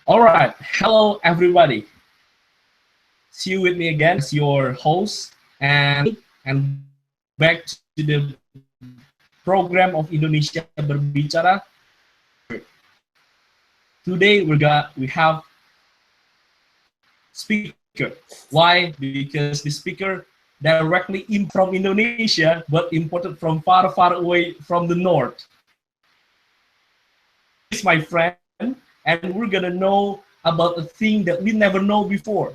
All right, hello everybody. See you with me again as your host and back to the program of Indonesia Berbicara. Today we have speaker. Why? Because the speaker directly from Indonesia, but imported from far, far away from the north. He's my friend, and we're gonna know about a thing that we never know before,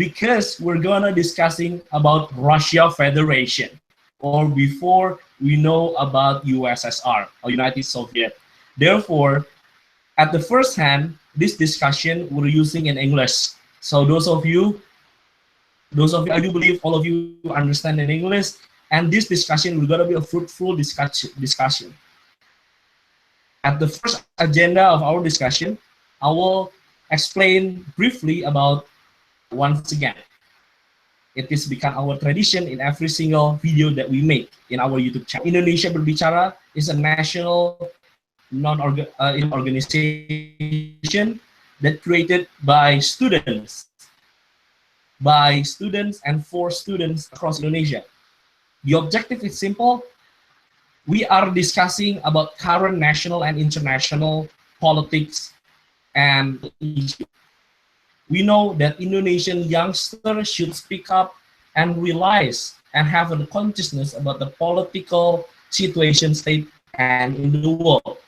because we're gonna discussing about Russia Federation, or before we know about USSR or United Soviet. Therefore, at the first hand, this discussion we're using in English. So those of you, I do believe all of you understand in English, and this discussion will gonna be a fruitful discussion. At the first agenda of our discussion, I will explain briefly about, once again, it is become our tradition in every single video that we make in our YouTube channel. Indonesia Berbicara is a national organization that created by students and for students across Indonesia. The objective is simple. We are discussing about current national and international politics and issues. We know that Indonesian youngsters should speak up and realize and have a consciousness about the political situation state and in the world.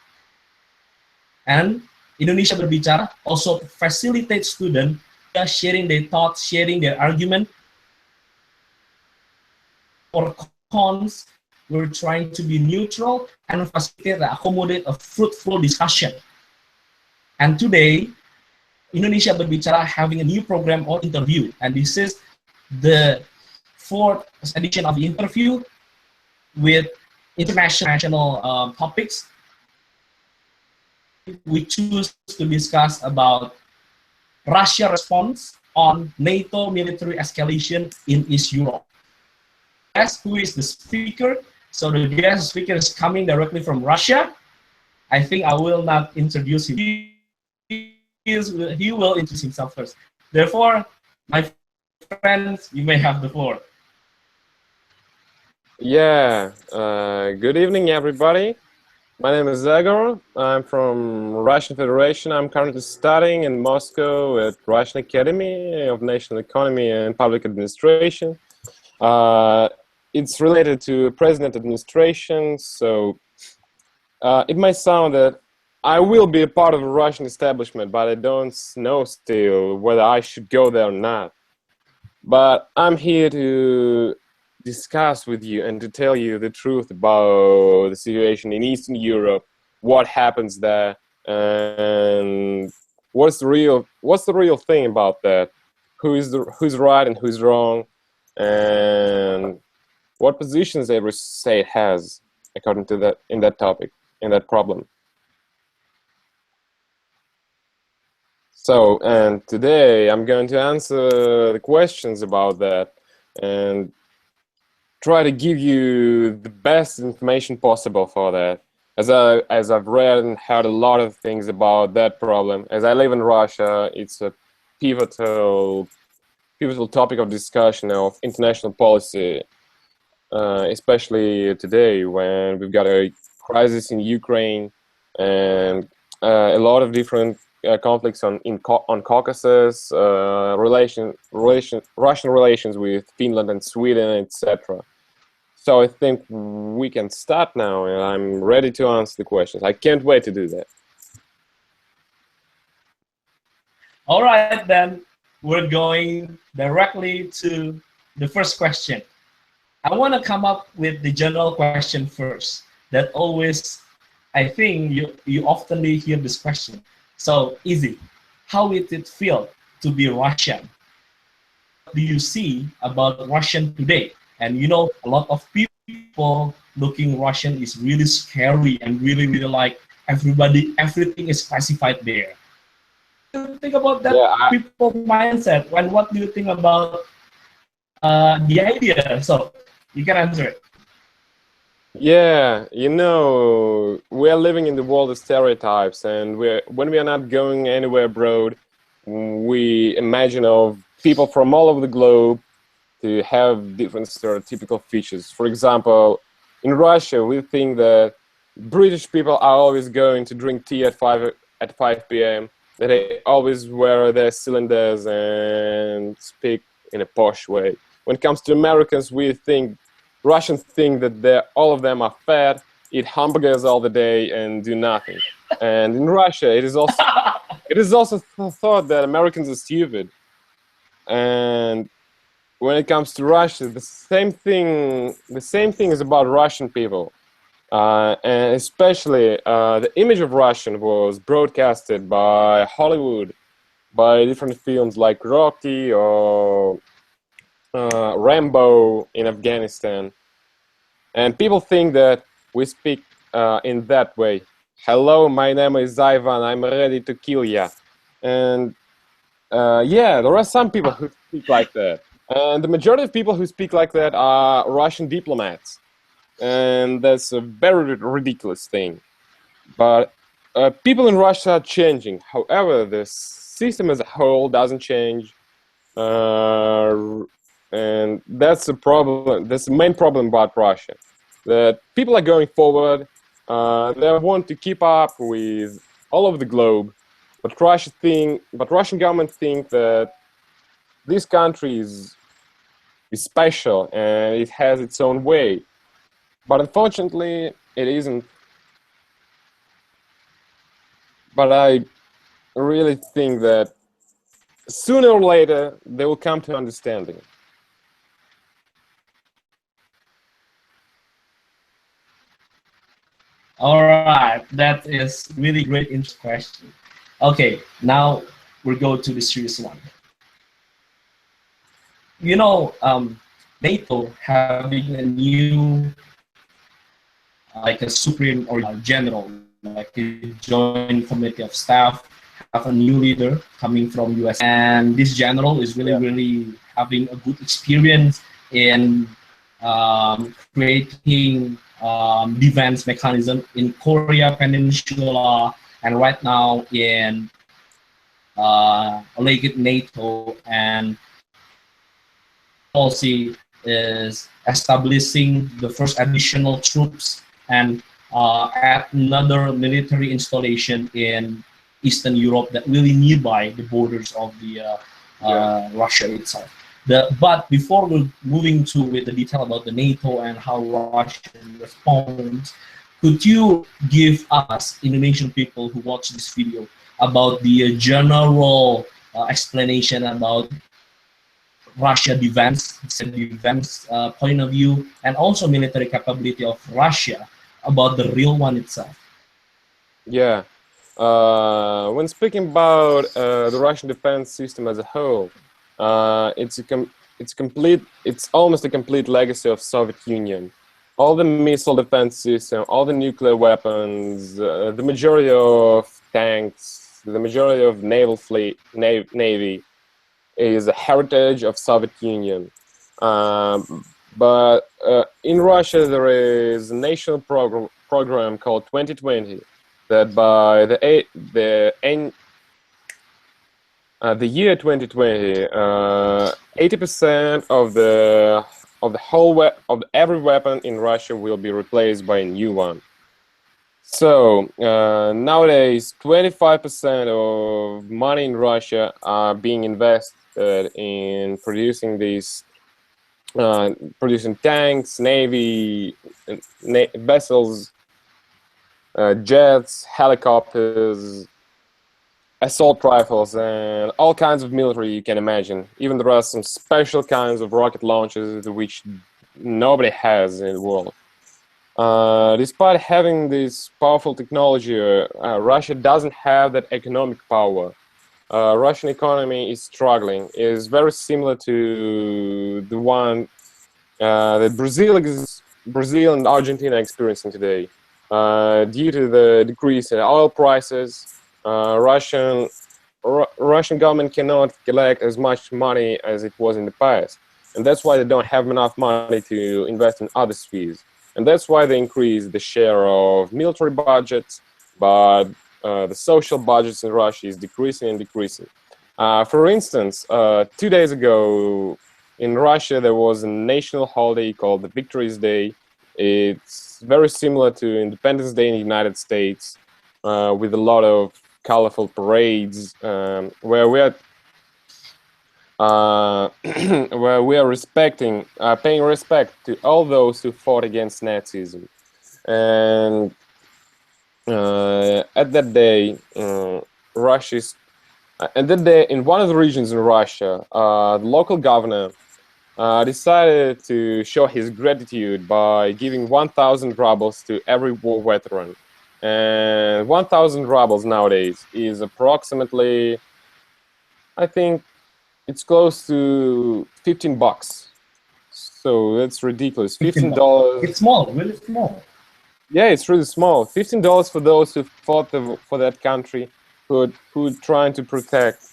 And Indonesia Berbicara also facilitates students sharing their thoughts, sharing their argument or cons. We're trying to be neutral and facilitate and accommodate a fruitful discussion. And today, Indonesia Berbicara having a new program or interview, and this is the 4th edition of the interview with international topics. We choose to discuss about Russia response on NATO military escalation in East Europe. Guess who is the speaker? So the guest speaker is coming directly from Russia. I think I will not introduce him. He will introduce himself first. Therefore, my friends, you may have the floor. Yeah, good evening, everybody. My name is Ergo. I'm from Russian Federation. I'm currently studying in Moscow at Russian Academy of National Economy and Public Administration. It's related to president administration, so it might sound that I will be a part of the Russian establishment, but I don't know still whether I should go there or not. But I'm here to discuss with you and to tell you the truth about the situation in Eastern Europe, what happens there, and what's the real thing about that, who's right and who's wrong, and what positions every state has according to that in that topic, in that problem. So, and today I'm going to answer the questions about that and try to give you the best information possible for that. As I've read and heard a lot of things about that problem. As I live in Russia, it's a pivotal topic of discussion of international policy, especially today when we've got a crisis in Ukraine and a lot of different conflicts on Caucasus, Russian relations with Finland and Sweden, etc. So I think we can start now, and I'm ready to answer the questions. I can't wait to do that. All right, then we're going directly to the first question. I want to come up with the general question first. That always, I think you often hear this question. So easy. How did it feel to be Russian? What do you see about Russian today? And you know, a lot of people looking Russian is really scary and really like everything is classified there. What do you think about that people mindset? And what do you think about the idea? So you can answer it. Yeah, you know, we are living in the world of stereotypes, and when we are not going anywhere abroad, we imagine of people from all over the globe to have different stereotypical features. For example, in Russia, we think that British people are always going to drink tea at 5 p.m., that they always wear their cylinders and speak in a posh way. When it comes to Americans, Russians think that all of them are fat, eat hamburgers all the day, and do nothing. And in Russia, it is also thought that Americans are stupid. And when it comes to Russia, the same thing is about Russian people. And especially the image of Russian was broadcasted by Hollywood, by different films like Rocky or Rambo in Afghanistan. And people think that we speak in that way. Hello, my name is Ivan, I'm ready to kill ya. And yeah, there are some people who speak like that. And the majority of people who speak like that are Russian diplomats. And that's a very ridiculous thing. But people in Russia are changing. However, the system as a whole doesn't change. And that's the problem. That's the main problem about Russia. That people are going forward. They want to keep up with all over the globe. But Russian government think that this country is special and it has its own way. But unfortunately, it isn't. But I really think that sooner or later, they will come to understanding. All right, that is really great question. Okay, now we'll go to the serious one. You know, NATO having a new, like a supreme or general, like a joint committee of staff, have a new leader coming from US, and this general is really having a good experience in creating defense mechanism in Korea Peninsula, and right now in alleged NATO, and policy is establishing the first additional troops and add another military installation in Eastern Europe that really nearby the borders of the Russia itself. But before we're moving to with the detail about the NATO and how Russia responds, could you give us, Indonesian people who watch this video, about the general explanation about Russia defense point of view, and also military capability of Russia, about the real one itself? Yeah. When speaking about the Russian defense system as a whole, it's almost a complete legacy of Soviet Union. All the missile defense system, all the nuclear weapons, the majority of tanks, the majority of naval fleet, navy, is a heritage of Soviet Union. But in Russia, there is a national program called 2020 that by the year 2020, 80% of every weapon in Russia will be replaced by a new one. So nowadays, 25% of money in Russia are being invested in producing producing tanks, navy, vessels, jets, helicopters, assault rifles, and all kinds of military you can imagine. Even there are some special kinds of rocket launchers which nobody has in the world. Despite having this powerful technology, Russia doesn't have that economic power. Russian economy is struggling. It is very similar to the one that Brazil and Argentina are experiencing today. Due to the decrease in oil prices, Russian government cannot collect as much money as it was in the past, and that's why they don't have enough money to invest in other spheres. And that's why they increase the share of military budgets, but the social budgets in Russia is decreasing and decreasing. For instance, 2 days ago in Russia, there was a national holiday called the Victory's Day. It's very similar to Independence Day in the United States, with a lot of colorful parades, where we are where we are paying respect to all those who fought against Nazism. And at that day, Russia's and that day, in one of the regions in Russia, the local governor decided to show his gratitude by giving 1,000 rubles to every war veteran. And 1,000 rubles nowadays is approximately, I think, it's close to $15. So that's ridiculous. $15. It's small, really small. Yeah, it's really small. $15 for those who fought for that country, who trying to protect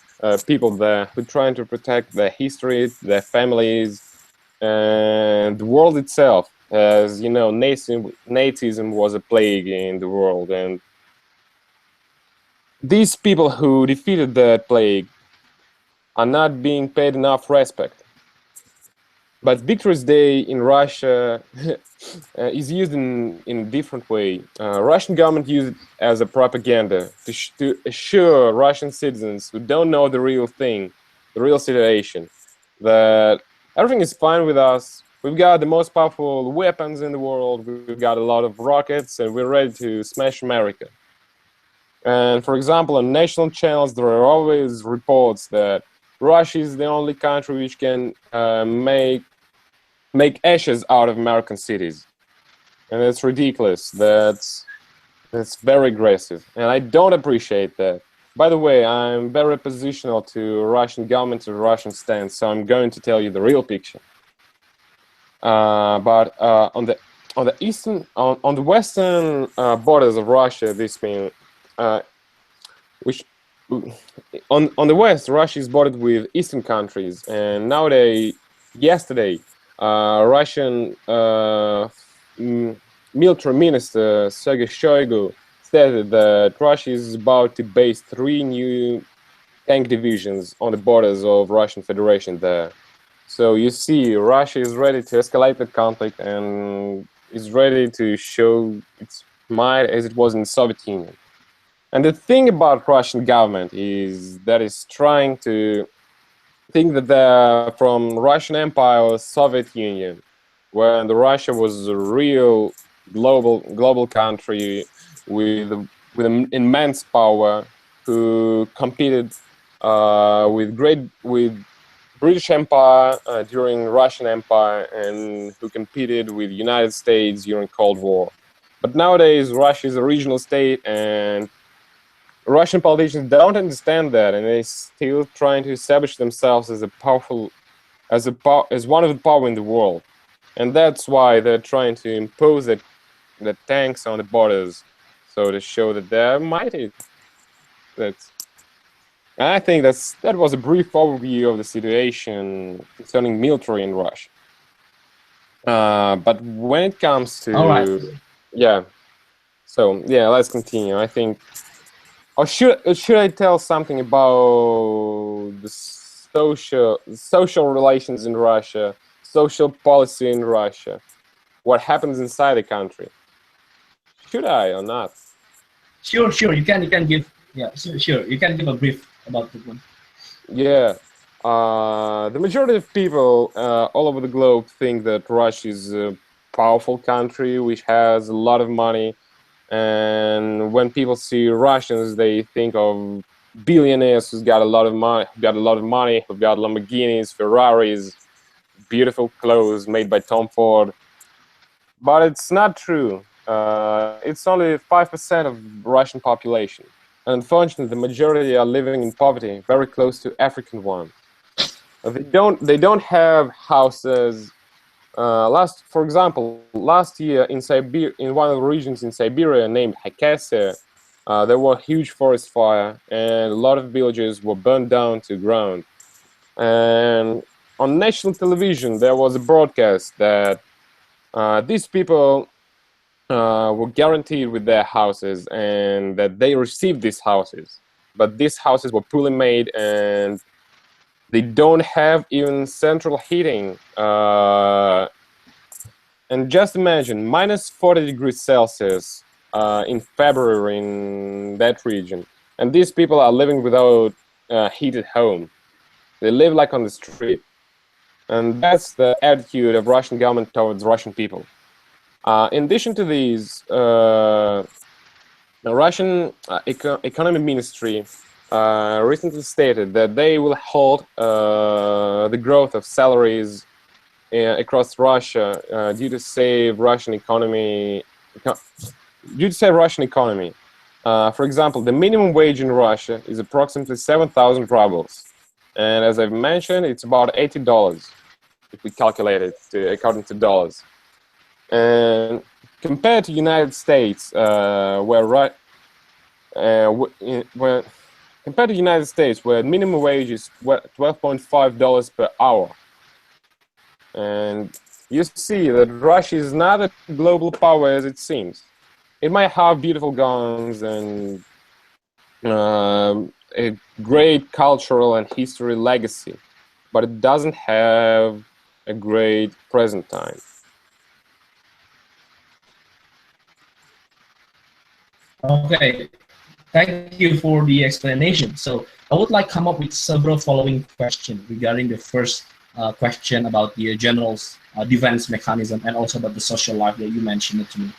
people there, who trying to protect their history, their families, and the world itself. As you know, Nazism was a plague in the world, and these people who defeated that plague are not being paid enough respect. But Victory's Day in Russia is used in a different way. Russian government used it as a propaganda to assure Russian citizens who don't know the real thing, the real situation, that everything is fine with us. We've got the most powerful weapons in the world. We've got a lot of rockets, and we're ready to smash America. And for example, on national channels, there are always reports that Russia is the only country which can make ashes out of American cities. And it's ridiculous. That's very aggressive. And I don't appreciate that. By the way, I'm very oppositional to Russian government and Russian stance, so I'm going to tell you the real picture. But on the western borders of Russia, this means which on the west, Russia is bordered with eastern countries, and yesterday, Russian military minister Sergei Shoigu stated that Russia is about to base 3 new tank divisions on the borders of Russian Federation there. So you see, Russia is ready to escalate the conflict and is ready to show its might as it was in the Soviet Union. And the thing about Russian government is that it's trying to think that they're from Russian Empire or Soviet Union, when the Russia was a real global country with an immense power, who competed with British Empire during Russian Empire, and who competed with United States during Cold War. But nowadays, Russia is a regional state, and Russian politicians don't understand that, and they're still trying to establish themselves as as one of the power in the world. And that's why they're trying to impose the tanks on the borders, so to show that they're mighty. I think that was a brief overview of the situation concerning military in Russia. But when it comes to let's continue. I think, or should I tell something about the social relations in Russia, social policy in Russia, what happens inside the country? Should I or not? Sure. You can give. Yeah, sure. You can give a brief about the one. Yeah. The majority of people all over the globe think that Russia is a powerful country which has a lot of money. And when people see Russians, they think of billionaires who've got a lot of money, who've got Lamborghinis, Ferraris, beautiful clothes made by Tom Ford. But it's not true. It's only 5% of Russian population. And unfortunately, the majority are living in poverty, very close to African one. They don't have houses. For example, last year in Siberia, in one of the regions in Siberia named Khakassia, there was a huge forest fire, and a lot of villages were burned down to ground. And on national television, there was a broadcast that These people were guaranteed with their houses and that they received these houses. But these houses were poorly made and they don't have even central heating. And just imagine, minus 40 degrees Celsius in February in that region. And these people are living without heated home. They live like on the street. And that's the attitude of Russian government towards Russian people. In addition to these, the Russian economy ministry recently stated that they will halt the growth of salaries across Russia due to save Russian economy. For example, the minimum wage in Russia is approximately 7,000 rubles, and as I've mentioned, it's about $80 if we calculate it according to dollars. And compared to United States, where minimum wage is $12.5 per hour, and you see that Russia is not a global power as it seems. It might have beautiful guns and a great cultural and history legacy, but it doesn't have a great present time. Okay, thank you for the explanation. So I would like to come up with several following questions regarding the first question about the general defense mechanism and also about the social life that you mentioned it to me.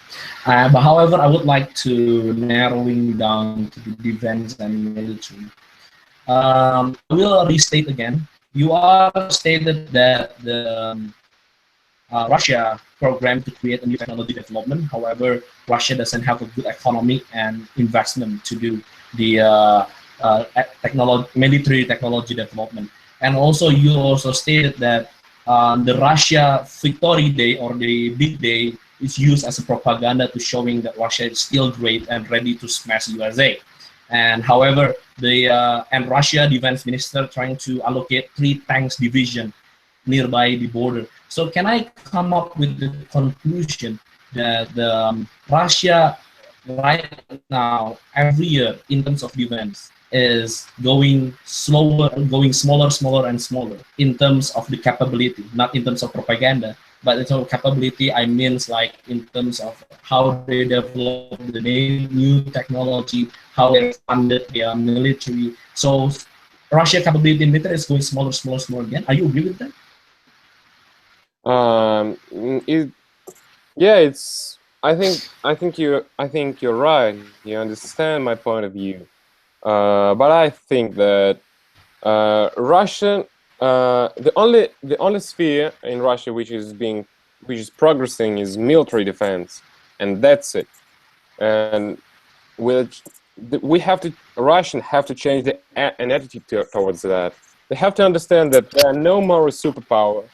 But however, I would like to narrowing down to the defense and military. I will restate again. You are stated that the Russia program to create a new technology development. However, Russia doesn't have a good economy and investment to do the military technology development. And also, you also stated that the Russia Victory Day or the Big Day is used as a propaganda to showing that Russia is still great and ready to smash USA. And however, and Russia defense minister trying to allocate 3 tanks division nearby the border. So can I come up with the conclusion that Russia right now, every year in terms of defense, is going slower, going smaller and smaller in terms of the capability, not in terms of propaganda, but in terms of capability, I mean like in terms of how they develop the new technology, how they funded their military. So Russia capability in military is going smaller again. Are you agree with that? Yeah, it's. I think you're right. You understand my point of view, but I think that Russian, the only sphere in Russia which is progressing is military defense, and that's it. And Russian have to change an attitude towards that. They have to understand that they are no more a superpower,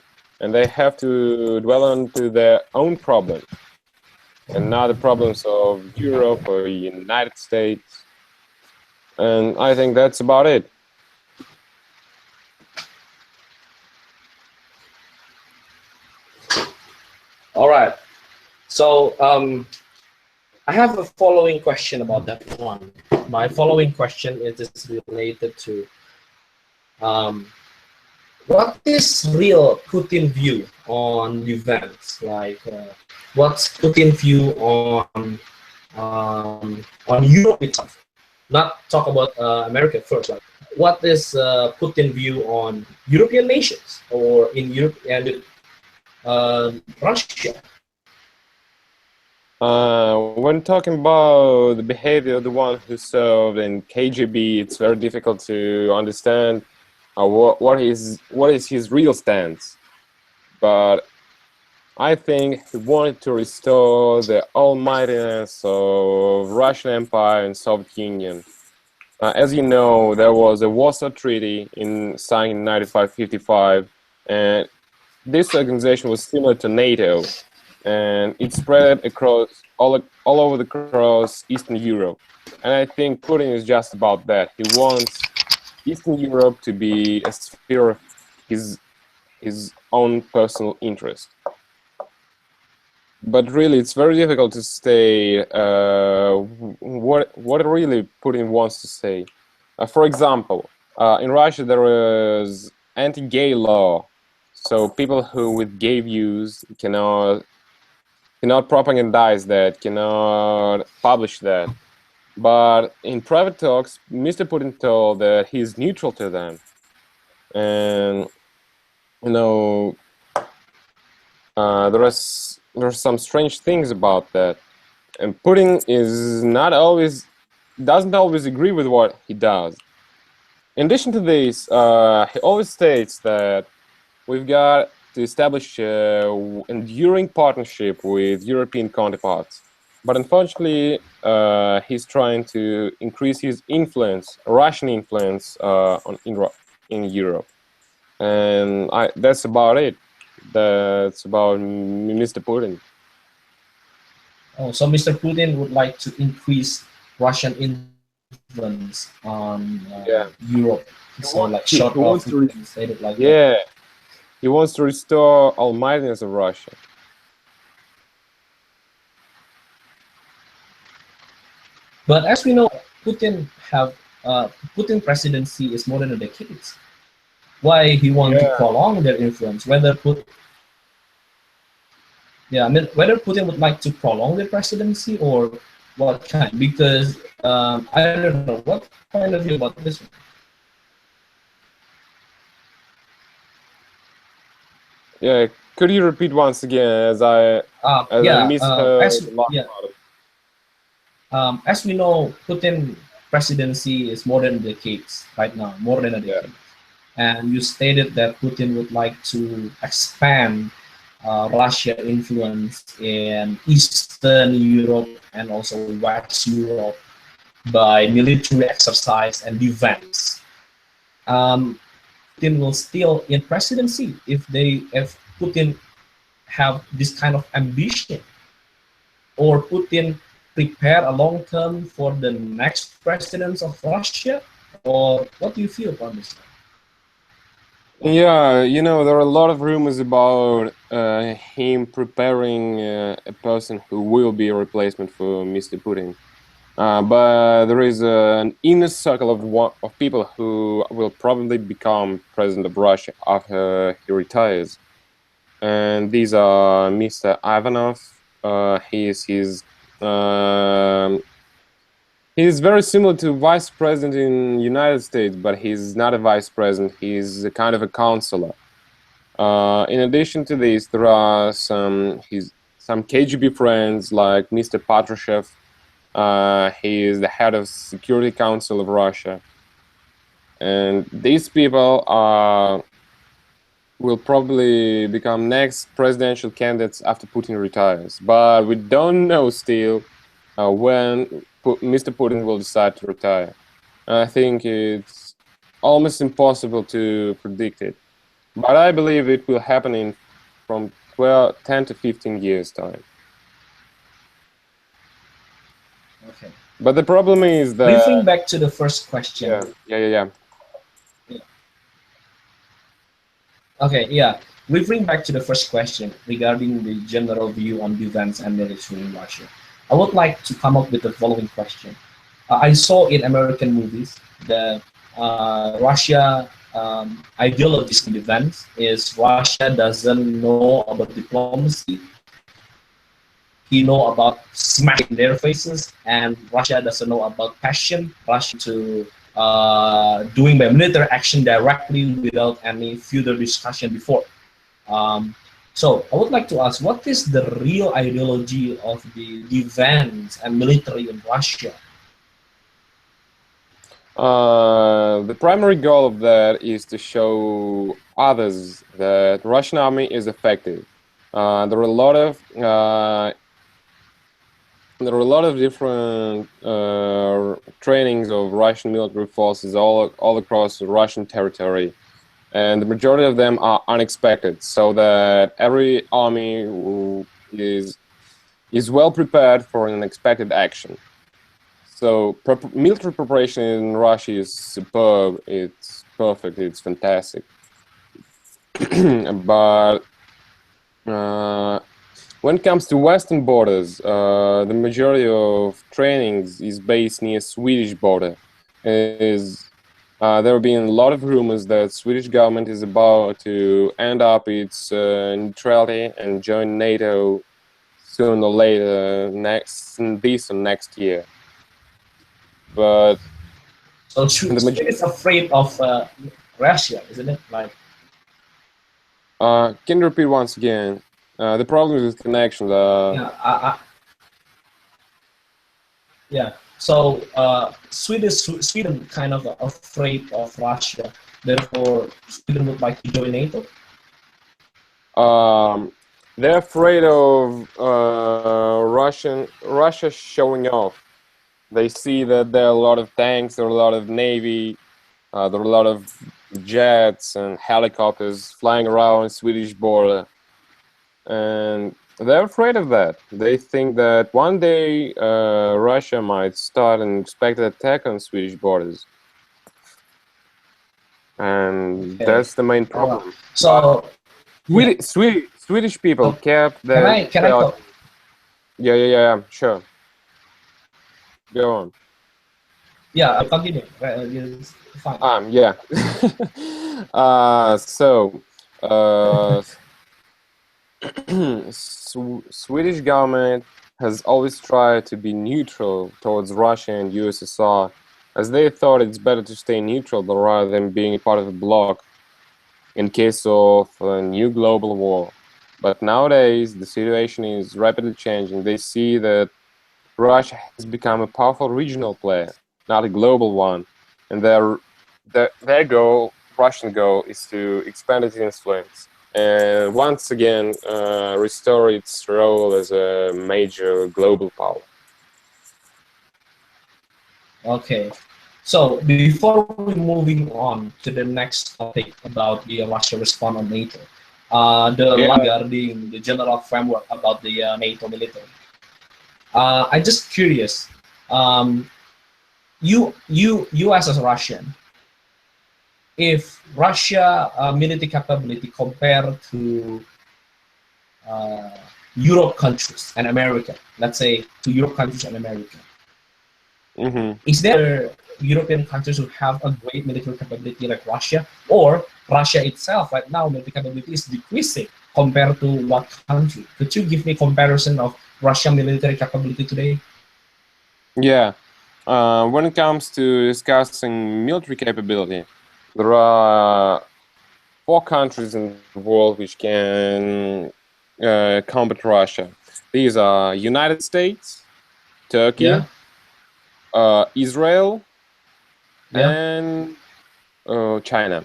and they have to dwell onto their own problems and not the problems of Europe or United States. And I think that's about it. All right. So I have a following question about that one. My following question is related to what is real Putin view on events? Like, what's Putin view on Europe itself? Not talk about America first. Like, what is Putin view on European nations or in Europe and Russia? When talking about the behavior of the one who served in KGB, it's very difficult to understand what is his real stance. But I think he wanted to restore the almightiness of Russian Empire and Soviet Union. As you know, there was a Warsaw Treaty signed in 1955, and this organization was similar to NATO, and it spread across all over across Eastern Europe. And I think Putin is just about that. He wants Eastern Europe to be a sphere of his own personal interest. but really, it's very difficult to say what really Putin wants to say. For example, in Russia there is anti-gay law, so people who with gay views cannot propagandize that, cannot publish that. But in private talks, Mr. Putin told that he's neutral to them, and you know there's some strange things about that. And Putin is not always doesn't always agree with what he does. In addition to this, he always states that we've got to establish an enduring partnership with European counterparts. But unfortunately, he's trying to increase his influence, Russian influence, in Europe. And that's about it. That's about Mr. Putin. Oh, so Mr. Putin would like to increase Russian influence on Yeah. Europe. So like short He wants of to say it like that. Yeah, he wants to restore almightiness of Russia. But as we know, Putin have Putin presidency is more than a decade. Why he want to Yeah. prolong their influence? I mean, whether Putin would like to prolong the presidency or what kind? Because I don't know what point of view about this one. Yeah, could you repeat once again as I misheard the last part? As we know, Putin presidency is more than a decade right now, more than a decade. And you stated that Putin would like to expand Russia influence in Eastern Europe and also West Europe by military exercise and defense. Putin will still in presidency if Putin have this kind of ambition, or Putin prepare a long term for the next president of Russia, or what do you feel about this? Yeah, there are a lot of rumors about him preparing a person who will be a replacement for Mr. Putin. But there is an inner circle of people who will probably become president of Russia after he retires. And these are Mr. Ivanov. He's very similar to vice president in United States, but he's not a vice president. He's a kind of a counselor. In addition to this, there are some KGB friends like Mr. Patrushev. He is the head of Security Council of Russia, and these people will probably become next presidential candidates after Putin retires. But we don't know still when Mr. Putin will decide to retire. I think it's almost impossible to predict it, but I believe it will happen from 10 to 15 years time. Okay. But the problem is that referring back to the first question. Yeah. Okay, yeah. Referring back to the first question regarding the general view on defense and military in Russia, I would like to come up with the following question. I saw in American movies that Russia ideologies in defense is Russia doesn't know about diplomacy. He know about smacking their faces, and Russia doesn't know about passion. Russia to doing by military action directly without any further discussion before. So I would like to ask, what is the real ideology of the defense and military in Russia? The primary goal of that is to show others that the Russian army is effective. There are a lot of different trainings of Russian military forces all across Russian territory, and the majority of them are unexpected, so that every army is well prepared for an unexpected action. So military preparation in Russia is superb. It's perfect. It's fantastic. But When it comes to western borders, the majority of trainings is based near Swedish border. There have been a lot of rumors that Swedish government is about to end up its neutrality and join NATO sooner or later, this or next year. But So Sweden is afraid of Russia, isn't it? Like, can you repeat once again? The problem is connection. Yeah. So Sweden kind of afraid of Russia. Therefore, Sweden would like to join NATO. They're afraid of Russia showing off. They see that there are a lot of tanks, there are a lot of navy, there are a lot of jets and helicopters flying around the Swedish border, and they're afraid of that. They think that one day Russia might start an expected attack on Swedish borders, and that's the main problem. So Swedish people kept their. Can I talk? Yeah, sure. Go on. Yeah, I'll continue. Fine. Yeah. Swedish government has always tried to be neutral towards Russia and USSR, as they thought it's better to stay neutral rather than being a part of a bloc in case of a new global war. But nowadays, the situation is rapidly changing. They see that Russia has become a powerful regional player, not a global one, and their goal, Russian goal, is to expand its influence and once again restore its role as a major global power. Okay, so before we moving on to the next topic about the Russia response on NATO, regarding the general framework about the NATO military. I'm just curious. You as a Russian, if Russia military capability compared to Europe countries and America, let's say to Europe countries and America, is there European countries who have a great military capability like Russia, or Russia itself right now military capability is decreasing compared to what country? Could you give me a comparison of Russian military capability today? Yeah, when it comes to discussing military capability, there are 4 countries in the world which can combat Russia. These are United States, Turkey, Israel, and China.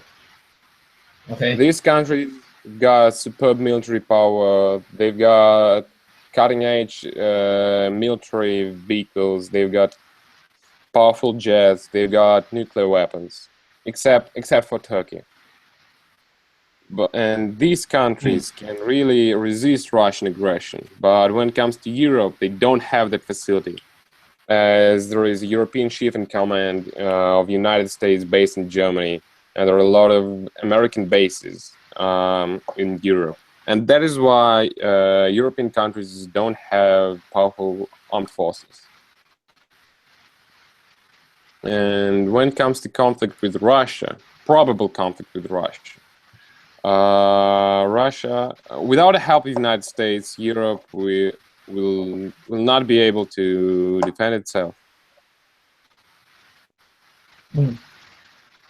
Okay. These countries got superb military power. They've got cutting-edge military vehicles. They've got powerful jets. They've got nuclear weapons, except for Turkey. And these countries can really resist Russian aggression. But when it comes to Europe, they don't have that facility, as there is a European chief in command of the United States based in Germany, and there are a lot of American bases in Europe. And that is why European countries don't have powerful armed forces. And when it comes to conflict with Russia, probable conflict with Russia, without the help of the United States, Europe will not be able to defend itself.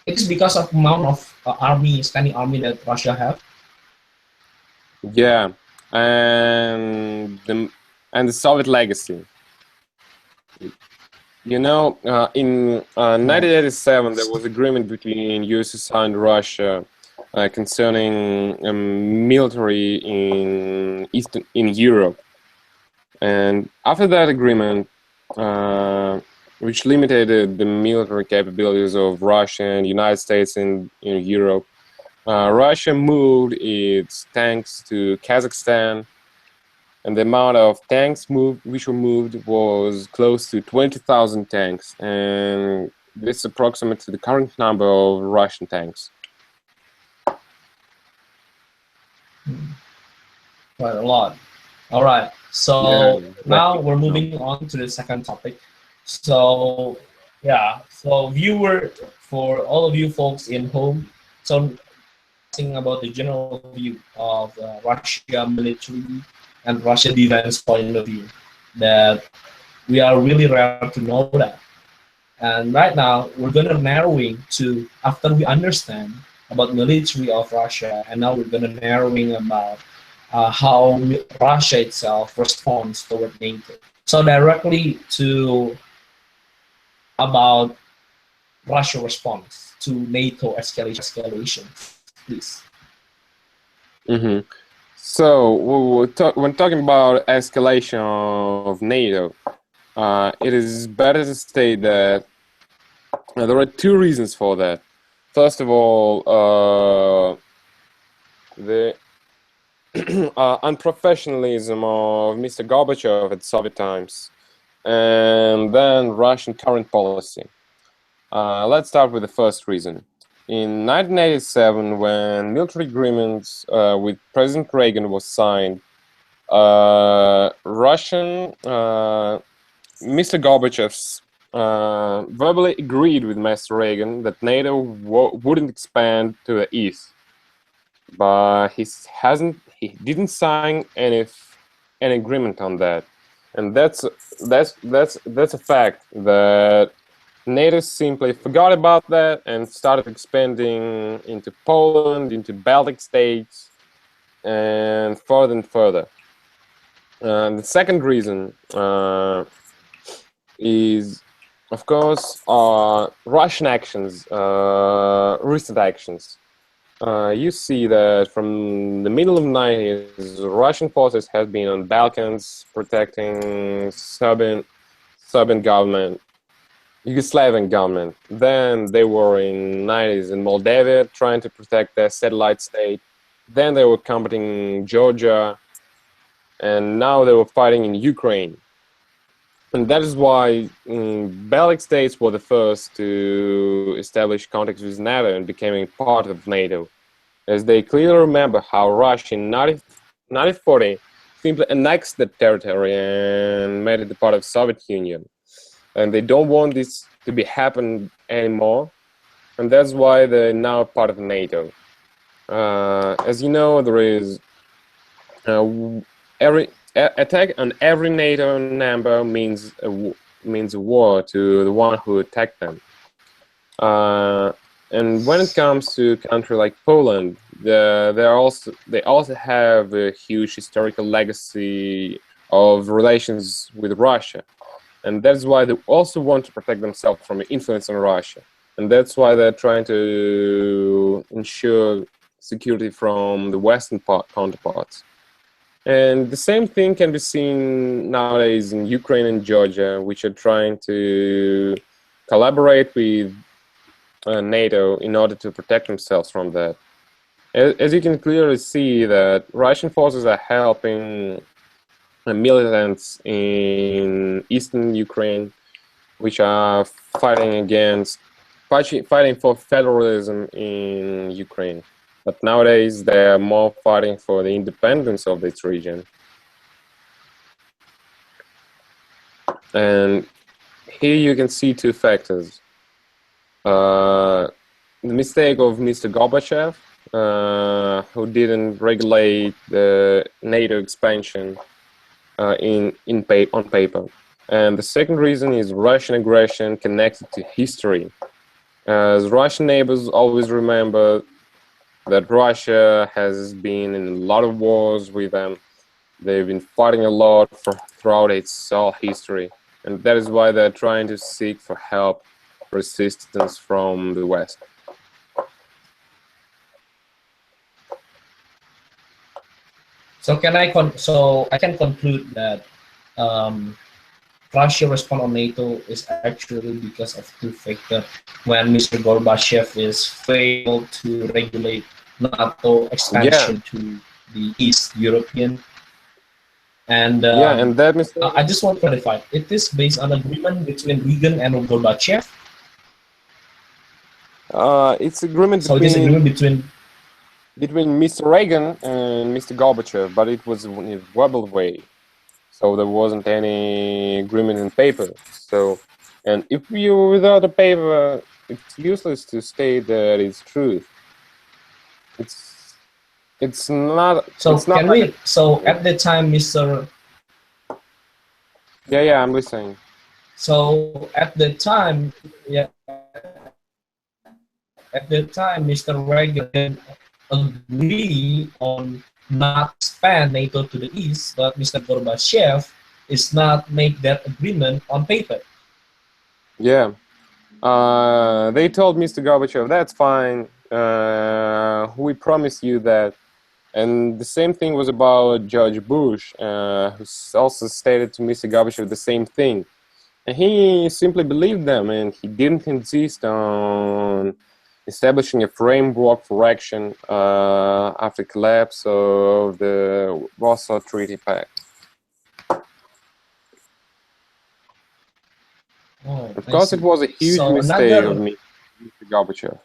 It's because of amount of standing army that Russia have. Yeah, and the Soviet legacy. You know, in 1987, there was agreement between USSR and Russia concerning military in Europe, and after that agreement, which limited the military capabilities of Russia and the United States in Europe, Russia moved its tanks to Kazakhstan, and the amount of tanks which were moved was close to 20,000 tanks, and this is approximate to the current number of Russian tanks. Quite a lot. All right. Yeah, So now we're moving on to the second topic. So yeah, so viewer, for all of you folks in home, so talking about the general view of Russia military and Russia defense point of view, that we are really rare to know that. And right now we're gonna narrowing to, after we understand about military of Russia, and now we're gonna narrowing about how Russia itself responds toward NATO. So directly to about Russia response to NATO escalation, please. Mm-hmm. So when talking about escalation of NATO, it is better to state that there are two reasons for that. First of all, the unprofessionalism of Mr. Gorbachev at Soviet times, and then Russian current policy. Let's start with the first reason. In 1987, when military agreements with President Reagan was signed, Russian Mr. Gorbachev verbally agreed with Mr. Reagan that NATO wouldn't expand to the east, but he didn't sign any agreement on that, and that's a fact that NATO simply forgot about that and started expanding into Poland, into Baltic states, and further. The second reason is, of course, Russian actions, recent actions. You see that from the middle of the 90s, Russian forces have been on Balkans protecting Serbian government, Yugoslavian government. Then they were in 90s in Moldavia trying to protect their satellite state. Then they were combating Georgia, and now they were fighting in Ukraine. And that is why Baltic states were the first to establish contacts with NATO and becoming part of NATO, as they clearly remember how Russia in 1940 simply annexed the territory and made it a part of the Soviet Union. And they don't want this to be happen anymore, and that's why they're now part of NATO. As you know, there is every attack on every NATO member means a war to the one who attacked them. And when it comes to a country like Poland, they also have a huge historical legacy of relations with Russia. And that's why they also want to protect themselves from the influence on Russia. And that's why they're trying to ensure security from the Western counterparts. And the same thing can be seen nowadays in Ukraine and Georgia, which are trying to collaborate with NATO in order to protect themselves from that. As you can clearly see, that Russian forces are helping militants in eastern Ukraine, which are fighting for federalism in Ukraine. But nowadays they are more fighting for the independence of this region. And here you can see two factors. The mistake of Mr. Gorbachev, who didn't regulate the NATO expansion on paper. And the second reason is Russian aggression connected to history. As Russian neighbors always remember that Russia has been in a lot of wars with them. They've been fighting a lot throughout its whole history. And that is why they're trying to seek for help, resistance from the West. So I can conclude that Russia response on NATO is actually because of two factors. When Mr. Gorbachev is failed to regulate NATO expansion to the East European, and and that I just want to clarify, it is based on agreement between Reagan and Gorbachev. It's agreement so it is agreement between. between Mr. Reagan and Mr. Gorbachev, but it was in a verbal way. So there wasn't any agreement in paper. So, and if you without a paper, it's useless to state that it's truth. It's it's not So it's not can like we? So at the time, Mr. yeah, I'm listening. So at the time, yeah, at the time, Mr. Reagan agree on not expand NATO to the east, but Mr. Gorbachev is not make that agreement on paper. Yeah. They told Mr. Gorbachev, that's fine. We promise you that. And the same thing was about George Bush, who also stated to Mr. Gorbachev the same thing. And he simply believed them, and he didn't insist on establishing a framework for action after collapse of the Warsaw Treaty Pact. Oh, Of I course, it see. was a huge So mistake of Mr. Gorbachev.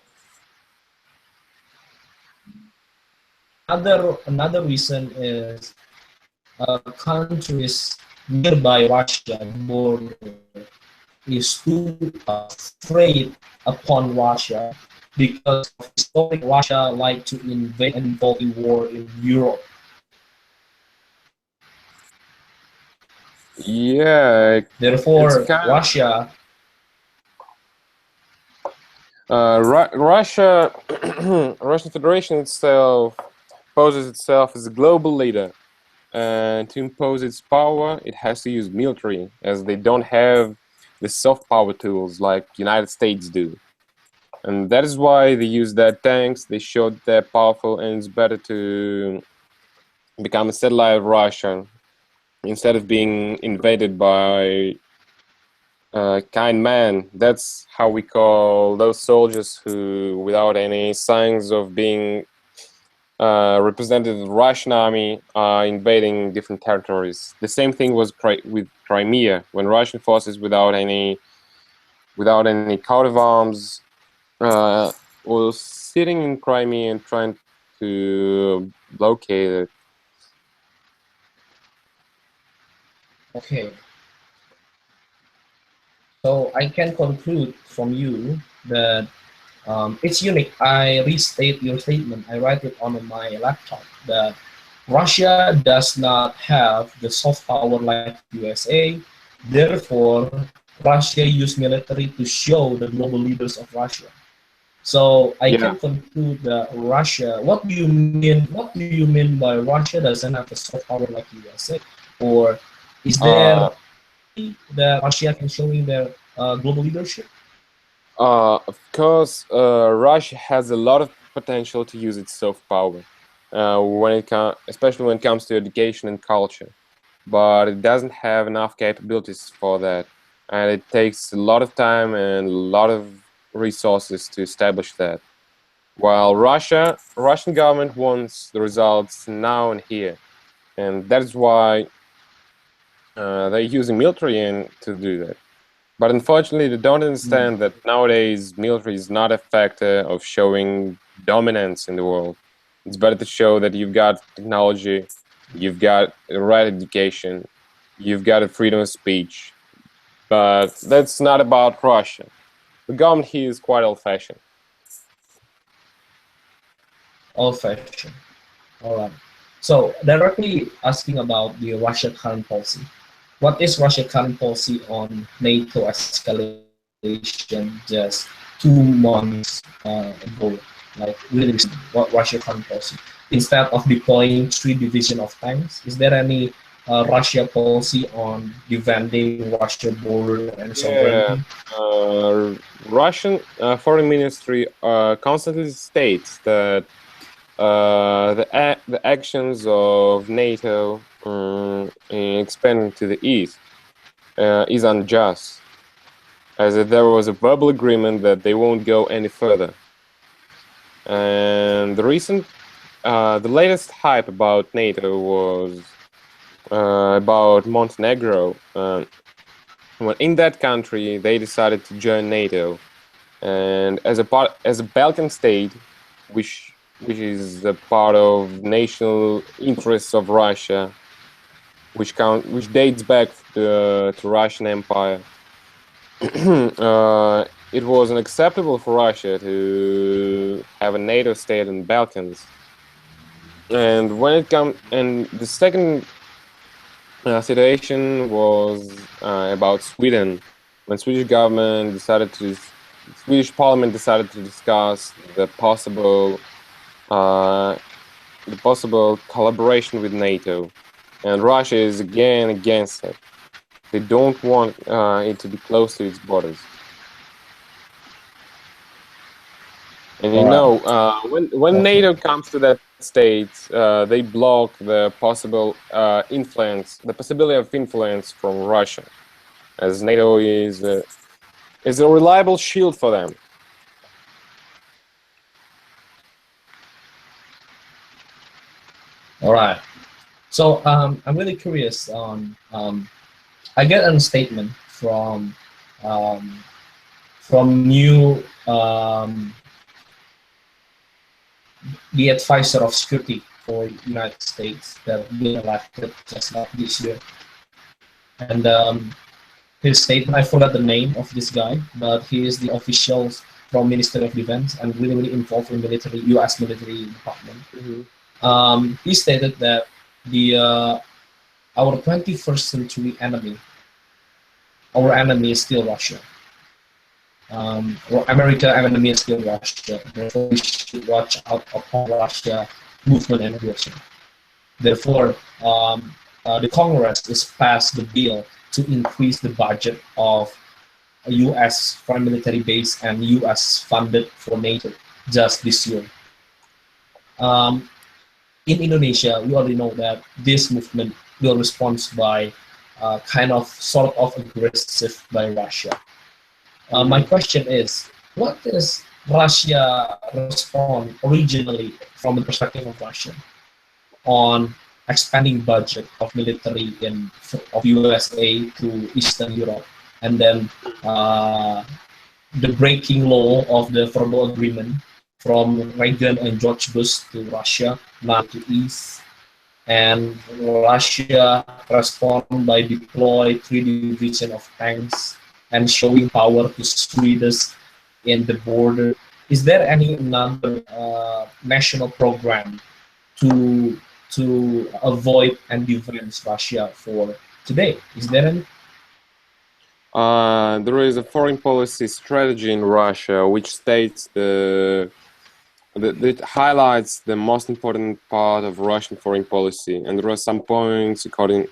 another reason is countries nearby Russia border is too afraid upon Russia because of historic Russia like to invade and involve in war in Europe. Yeah, it's a Therefore, kind of Russia, Russia, Russian Federation itself poses itself as a global leader, and to impose its power, it has to use military, as they don't have the soft power tools like United States do, and that is why they use their tanks. They showed they're powerful, and it's better to become a satellite of Russia instead of being invaded by kind man. That's how we call those soldiers who, without any signs of being represented in the Russian army, are invading different territories. The same thing was with Crimea, when Russian forces, without any coat of arms, was sitting in Crimea and trying to locate it. okay. So I can conclude from you that it's unique. I restate your statement. I write it on my laptop that Russia does not have the soft power like USA. Therefore, Russia used military to show the global leaders of Russia. So I Yeah. can conclude that Russia. What do you mean? What do you mean by Russia doesn't have a soft power like USA? Or is there Uh, that Russia can showing their global leadership? Of course, Russia has a lot of potential to use its soft power, especially when it comes to education and culture. But it doesn't have enough capabilities for that, and it takes a lot of time and a lot of resources to establish that. While Russian government wants the results now and here, and that's why they're using military to do that. But unfortunately, they don't understand that nowadays military is not a factor of showing dominance in the world. It's better to show that you've got technology, you've got the right education, you've got a freedom of speech. But that's not about Russia. The government here is quite old-fashioned. Old fashioned. All right. So directly asking about the Russia current policy. What is Russia current policy on NATO escalation just 2 months ago? Like really recent, what Russia current policy? Instead of deploying 3 division of tanks, is there any Russia policy on defending Russia border and Yeah, sovereignty? Russian foreign ministry constantly states that the actions of NATO in expanding to the east is unjust, as if there was a verbal agreement that they won't go any further. And the latest hype about NATO was about Montenegro. When in that country they decided to join NATO, and as a Balkan state, which which is a part of national interests of Russia, which dates back to Russian Empire. It was unacceptable for Russia to have a NATO state in the Balkans. And when it comes, and the second situation was about Sweden, when Swedish Parliament decided to discuss the possible collaboration with NATO, and Russia is again against it. They don't want it to be close to its borders. And you know, when NATO comes to that state, they block the possible the possibility of influence from Russia, as NATO is a reliable shield for them. All right. So I'm really curious on. I get a statement from new the advisor of security for United States that been elected just like this year, and his statement, I forgot the name of this guy, but he is the official from Ministry of Defense and really involved in military U.S. military department. Mm-hmm. He stated that our 21st century enemy, our enemy is still Russia. Or America enemy is still Russia. Therefore, we should watch out upon Russia movement and aggression. Therefore, the Congress has passed the bill to increase the budget of a U.S. foreign military base and U.S. funded for NATO just this year. In Indonesia, we already know that this movement will respond by sort of aggressive by Russia. My question is, what does Russia respond originally from the perspective of Russia on expanding budget of military of USA to Eastern Europe, and then the breaking law of the verbal agreement from Reagan and George Bush to Russia, now to East, and Russia respond by deploy 3 divisions of tanks and showing power to Sweden in the border. Is there any another national program to avoid and defend Russia for today? Is there any? There is a foreign policy strategy in Russia which states that highlights the most important part of Russian foreign policy, and there are some points according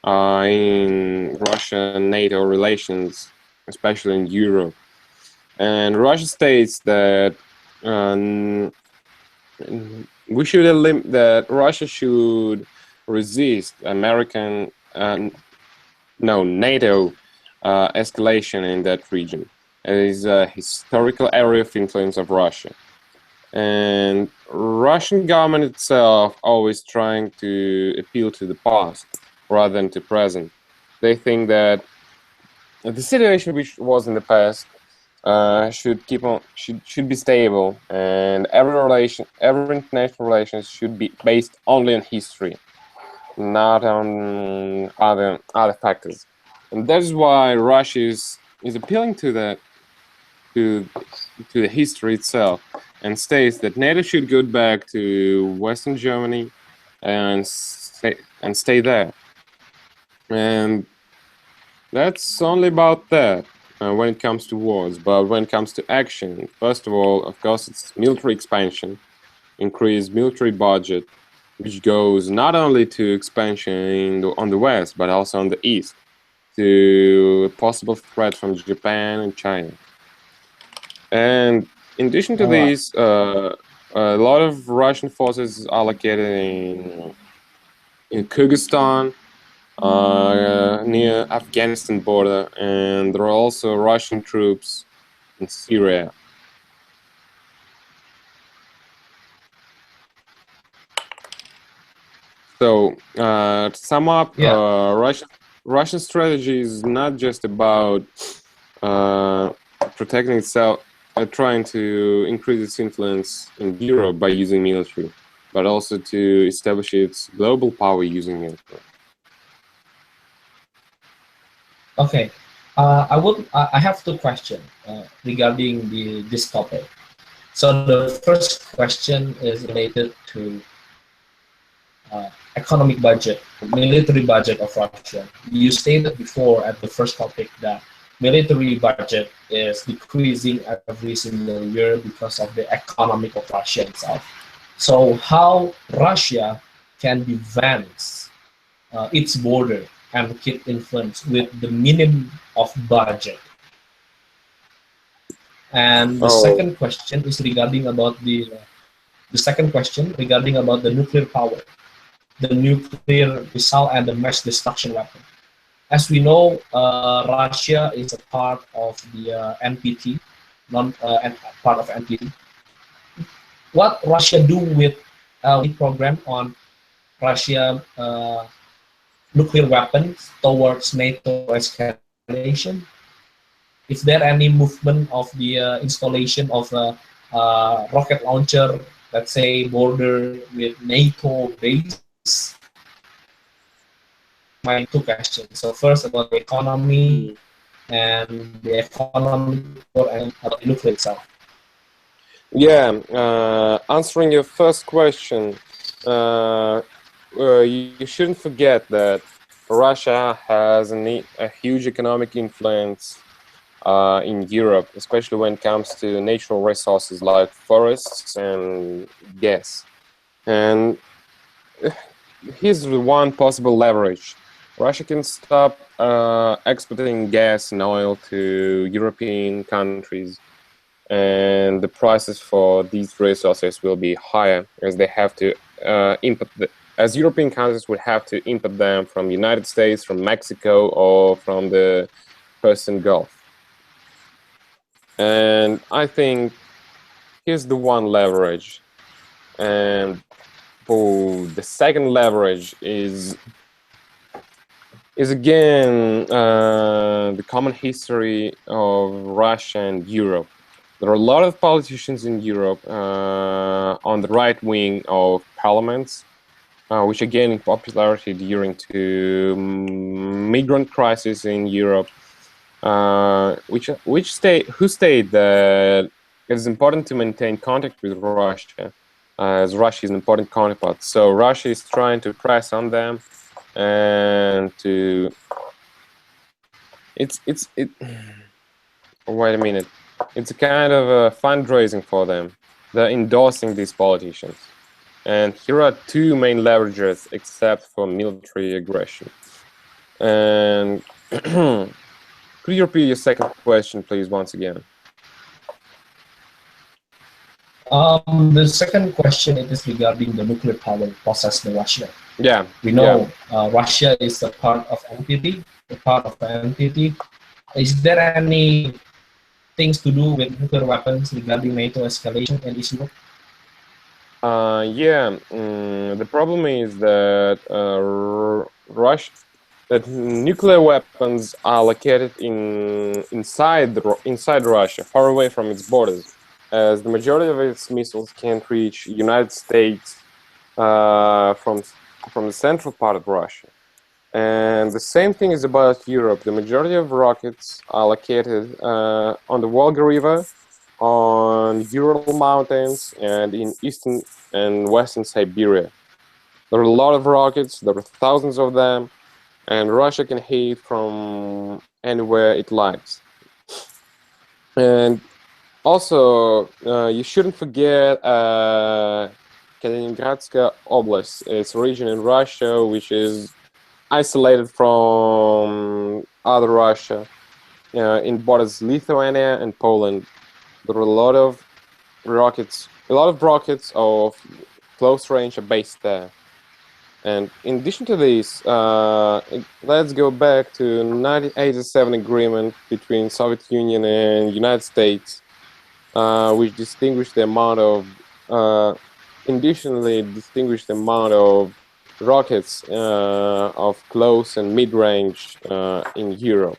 in Russia-NATO relations, especially in Europe. And Russia states that Russia should resist NATO escalation in that region. It is a historical area of influence of Russia. And Russian government itself always trying to appeal to the past rather than to present. They think that the situation which was in the past should be stable, and every international relations should be based only on history, not on other factors. And that's why Russia is appealing to the history itself, and states that NATO should go back to Western Germany and stay there. And that's only about that when it comes to wars. But when it comes to action, first of all, of course, it's military expansion, increased military budget, which goes not only to expansion on the west, but also on the east, to possible threat from Japan and China. And in addition to these, a lot of Russian forces are located in Kyrgyzstan, near Afghanistan border, and there are also Russian troops in Syria. So to sum up, Russian strategy is not just about protecting itself. trying to increase its influence in Europe by using military, but also to establish its global power using military. Okay, I have two questions regarding this topic. So the first question is related to economic budget, military budget of Russia. You stated before at the first topic that military budget is decreasing every single year because of the economic of Russia itself. So how Russia can defend its border and keep influence with the minimum of budget? And the Oh, second question is regarding about the second question regarding about the nuclear power, the nuclear missile and the mass destruction weapon. As we know, Russia is a part of the NPT, non and part of NPT. What Russia do with program on Russia nuclear weapons towards NATO escalation? Is there any movement of the installation of a rocket launcher, let's say border with NATO base? My two questions. So first about the economy and the economic and about the nuclear itself. yeah. Answering your first question, you shouldn't forget that Russia has a huge economic influence in Europe, especially when it comes to natural resources like forests and gas. And here's one possible leverage. Russia can stop exporting gas and oil to European countries, and the prices for these resources will be higher as they have to as European countries would have to import them from the United States, from Mexico, or from the Persian Gulf. And I think here's the one leverage. And the second leverage is again the common history of Russia and Europe. There are a lot of politicians in Europe on the right wing of parliaments, which are gaining popularity during the migrant crisis in Europe, who state that it is important to maintain contact with Russia, as Russia is an important counterpart. So Russia is trying to press on them, and to wait a minute. It's a kind of fundraising for them. They're endorsing these politicians. And here are two main leverages except for military aggression. And could you repeat your second question, please, once again? The second question it is regarding the nuclear power possessed by Russia. Yeah. We know Russia is a part of NPT, Is there any things to do with nuclear weapons regarding NATO escalation and issue? The problem is that that nuclear weapons are located inside Russia, far away from its borders, as the majority of its missiles can't reach United States from the central part of Russia. And the same thing is about Europe. The majority of rockets are located on the Volga River, on Ural Mountains, and in eastern and western Siberia. There are a lot of rockets, there are thousands of them, and Russia can hit from anywhere it likes. And also, you shouldn't forget Kaliningradska Oblast. It's a region in Russia which is isolated from other Russia, in borders Lithuania and Poland. There are a lot of rockets of close range are based there. And in addition to this, let's go back to 1987 agreement between Soviet Union and United States, which distinguished the amount of, additionally distinguished the amount of rockets of close and mid-range in Europe.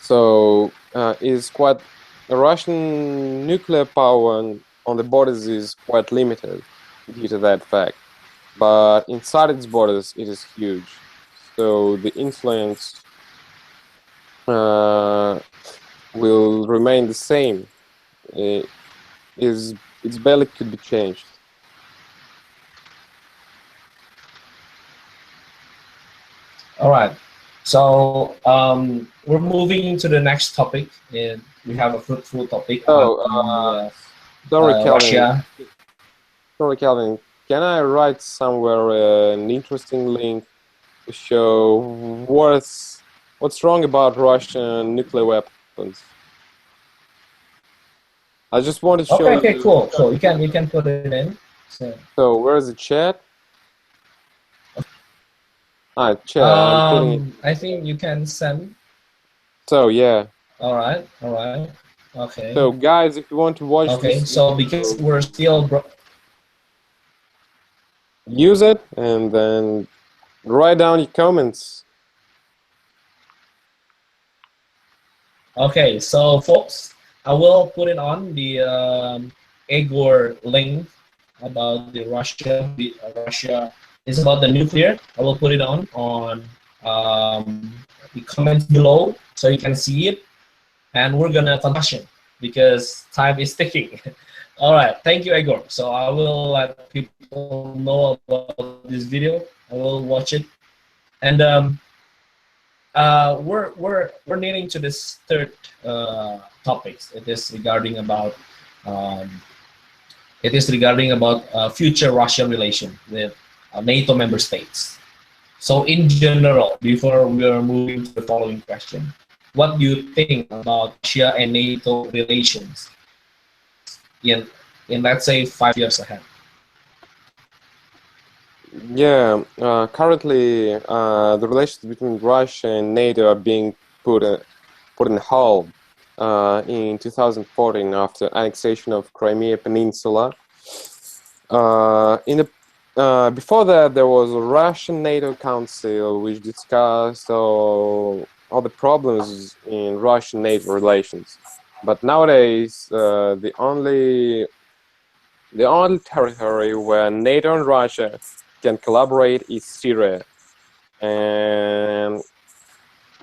So it's quite the Russian nuclear power on the borders is quite limited due to that fact. But inside its borders, it is huge. So the influence will remain the same. Its barely could be changed. All right. So we're moving to the next topic, and we have a fruitful topic on So, sorry, Calvin. Russia. Sorry, Calvin. Can I write somewhere an interesting link to show what's wrong about Russian nuclear weapons? I just want to show Okay, you. okay, cool. So you can put it in. So where's the chat? Ah, chat. I'm putting it. I think you can send. So yeah. All right, all right. Okay. So guys, if you want to watch Okay, this, so because we're still use it and then write down your comments. Okay, so folks, I will put it on the Igor link about the Russia. Russia is about the nuclear. I will put it on the comments below so you can see it, and we're gonna discussion because time is ticking. All right, thank you, Igor. So I will let people know about this video. I will watch it, and we're nearing to this third topics. It is regarding about future Russia relation with NATO member states. So in general, before we are moving to the following question, what do you think about Russia and NATO relations in let's say 5 years ahead? Yeah, currently the relations between Russia and NATO are being put in hold in 2014 after annexation of Crimea Peninsula. Before that, there was a Russian NATO Council which discussed all the problems in Russian NATO relations. But nowadays, the only territory where NATO and Russia can collaborate is Syria, and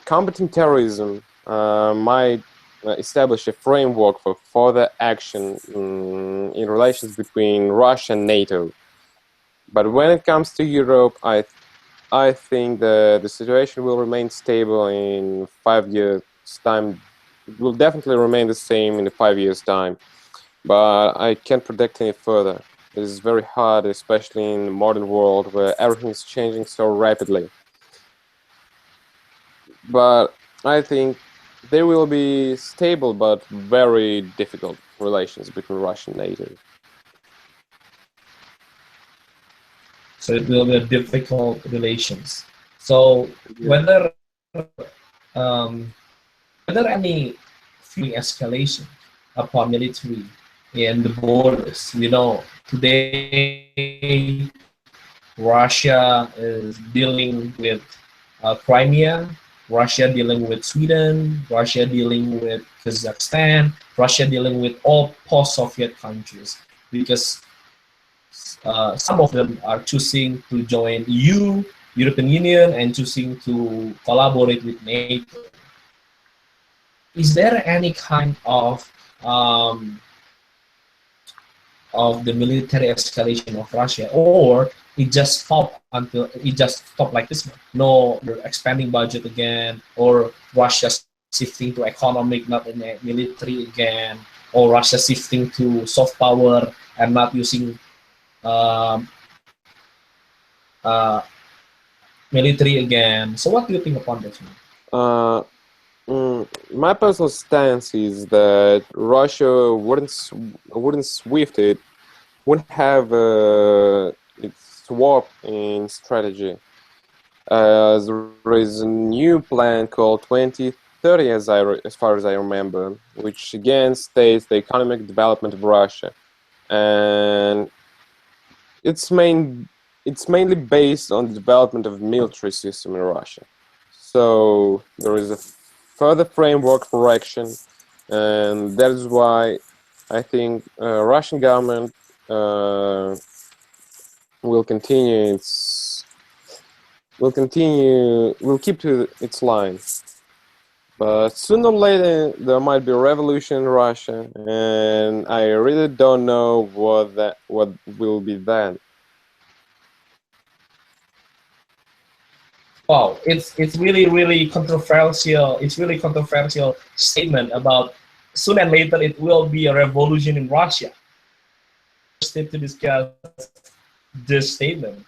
combating terrorism might establish a framework for further action in relations between Russia and NATO. But when it comes to Europe, I think the situation will remain stable in 5 years' time. It will definitely remain the same in 5 years' time, but I can't predict any further. It is very hard, especially in the modern world where everything is changing so rapidly. But I think there will be stable but very difficult relations between Russia and NATO. So it will be a difficult relations. So whether any fueling escalation upon military in the borders, today Russia is dealing with Crimea, Russia dealing with Sweden, Russia dealing with Kazakhstan, Russia dealing with all post-Soviet countries, because some of them are choosing to join European Union, and choosing to collaborate with NATO. Is there any kind of the military escalation of Russia, or it just stopped like this one? No, they're expanding budget again, or Russia shifting to economic, not in military again, or Russia shifting to soft power and not using military again. So what do you think upon this one? My personal stance is that Russia wouldn't have its swap in strategy. There is a new plan called 2030, as far as I remember, which again states the economic development of Russia, and it's mainly based on the development of the military system in Russia. So there is a further framework for action and that is why I think Russian government will continue will keep to its line. But sooner or later there might be a revolution in Russia, and I really don't know what will be then. Wow, it's really controversial. It's really controversial statement about sooner and later it will be a revolution in Russia. To discuss this statement,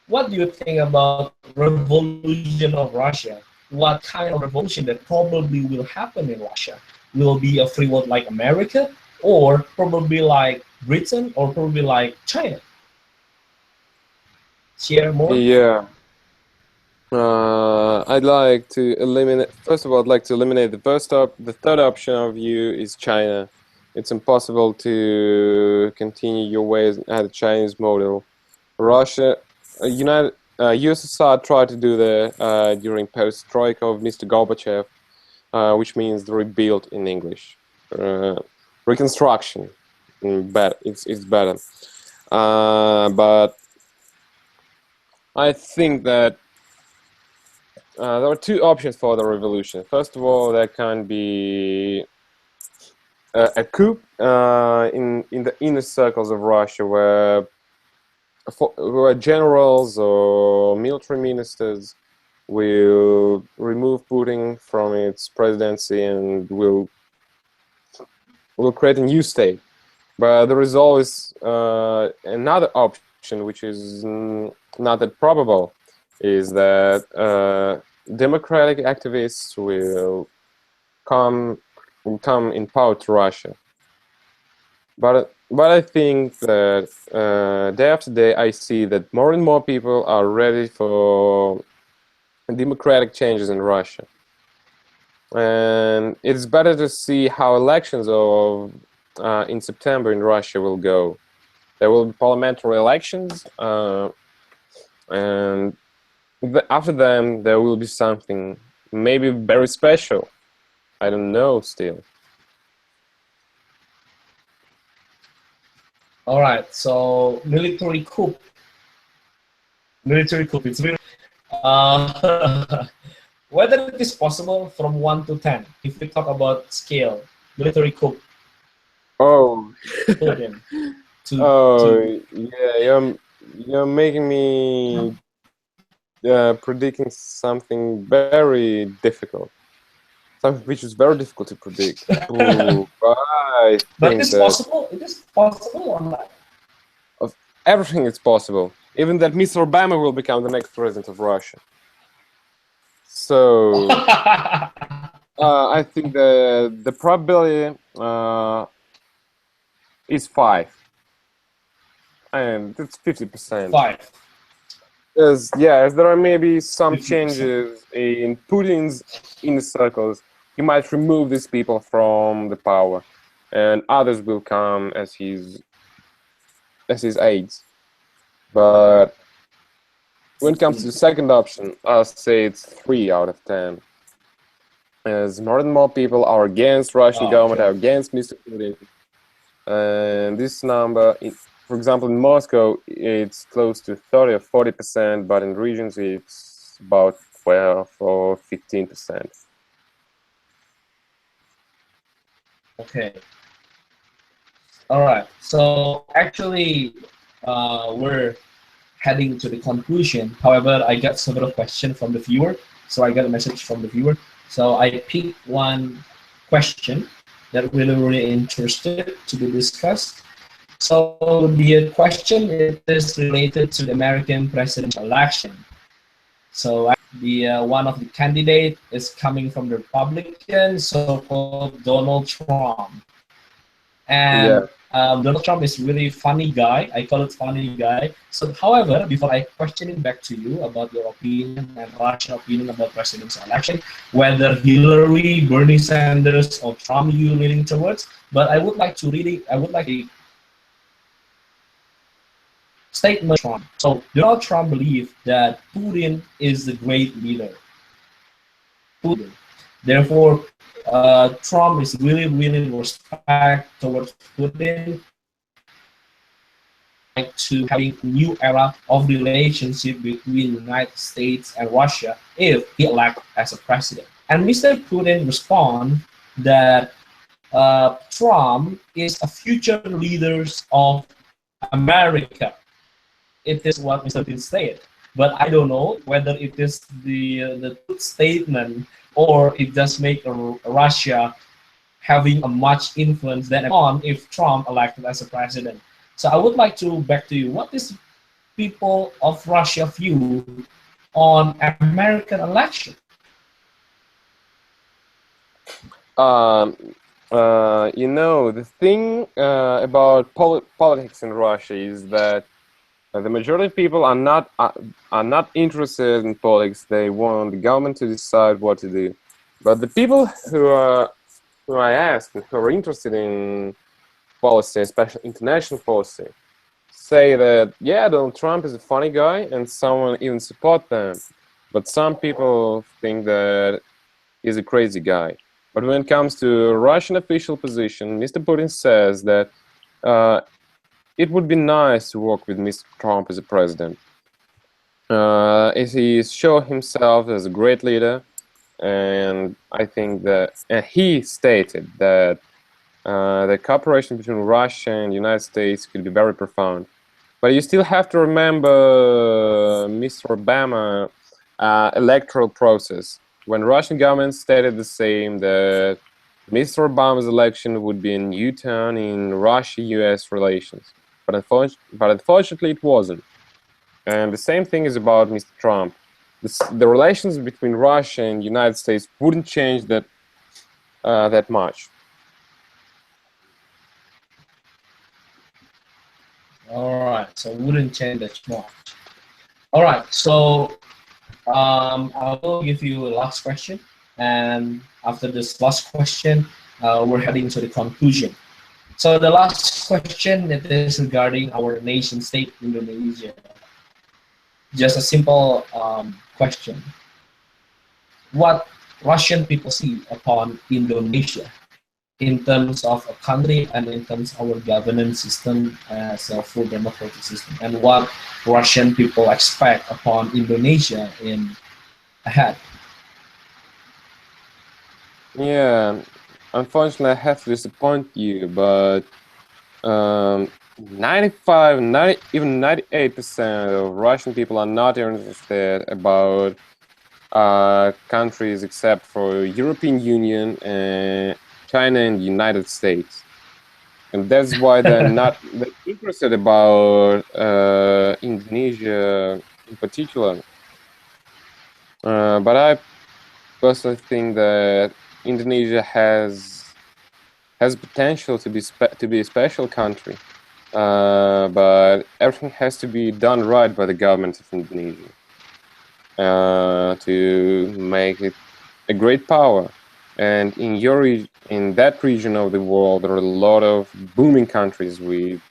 what do you think about revolution of Russia? What kind of revolution that probably will happen in Russia? Will be a free world like America, or probably like Britain, or probably like China? Share more. Yeah. I'd like to eliminate. First of all, I'd like to eliminate the third option of view is China. It's impossible to continue your ways at the Chinese model. Russia, USSR tried to do that during perestroika of Mr. Gorbachev, which means the rebuild in English, reconstruction. It's better, but I think that. There are two options for the revolution. First of all, there can be a coup in the inner circles of Russia, where generals or military ministers will remove Putin from its presidency and will create a new state. But there is always another option, which is not that probable, is that democratic activists will come in power to Russia. But I think that day after day I see that more and more people are ready for democratic changes in Russia. And it's better to see how elections in September in Russia will go. There will be parliamentary elections, and after them, there will be something maybe very special. I don't know still. All right, so military coup. Military coup. It's very. Whether it is possible from 1 to 10, if we talk about scale, military coup. Oh. Yeah, You're making me predicting something very difficult. Something which is very difficult to predict. Ooh, but it's possible. It is possible or not? Everything is possible. Even that Mr. Obama will become the next president of Russia. So I think the probability is 5, and it's 50%. 5. As there are maybe some 50%. changes in Putin's inner circles. He might remove these people from the power, and others will come as his aides. But when it comes to the second option, I'll say it's 3 out of 10. As more and more people are against Russian government, are against Mr. Putin, and this number, for example, in Moscow, it's close to 30 or 40%, but in regions it's about 12 or 15%. Okay. All right. So actually, we're heading to the conclusion. However, I got several questions from the viewer. So I got a message from the viewer. So I picked one question that really interested to be discussed. So the question is related to the American presidential election. So one of the candidate is coming from the Republican, so-called Donald Trump. And Donald Trump is really funny guy. I call it funny guy. So, however, before I question it back to you about your opinion and Russian opinion about presidential election, whether Hillary, Bernie Sanders, or Trump you leaning towards, but I would like to a statement from Trump. So Donald Trump believes that Putin is the great leader. Putin. Therefore, Trump is really respect towards Putin, like to having a new era of relationship between United States and Russia if he elect as a president. And Mr. Putin respond that Trump is a future leader of America. It is what Mr. Putin said, but I don't know whether it is the truth statement or it just make Russia having a much influence than on if Trump elected as a president. So I would like to back to you. What is people of Russia view on American election? You know, the thing about politics in Russia is that the majority of people are not interested in politics. They want the government to decide what to do. But the people who I ask and who are interested in policy, especially international policy, say that yeah, Donald Trump is a funny guy, and someone even support them. But some people think that he's a crazy guy. But when it comes to Russian official position, Mr. Putin says that it would be nice to work with Mr. Trump as a president. He showed himself as a great leader, and I think that he stated that the cooperation between Russia and the United States could be very profound. But you still have to remember Mr. Obama electoral process, when Russian government stated the same, that Mr. Obama's election would be a new turn in Russia-US relations. But unfortunately, it wasn't. And the same thing is about Mr. Trump. The relations between Russia and the United States wouldn't change that much. All right, so wouldn't change that much. All right, so I will give you a last question, and after this last question, we're heading to the conclusion. So the last question that is regarding our nation state, Indonesia. Just a simple question. What Russian people see upon Indonesia in terms of a country and in terms of our governance system as a full democratic system, and what Russian people expect upon Indonesia in ahead? Yeah, unfortunately, I have to disappoint you, but 95, 90, even 98% of Russian people are not interested about countries except for European Union, China, and the United States. And that's why they're not interested about Indonesia in particular. But I personally think that Indonesia has potential to be a special country, but everything has to be done right by the government of Indonesia to make it a great power. And in that region of the world, there are a lot of booming countries with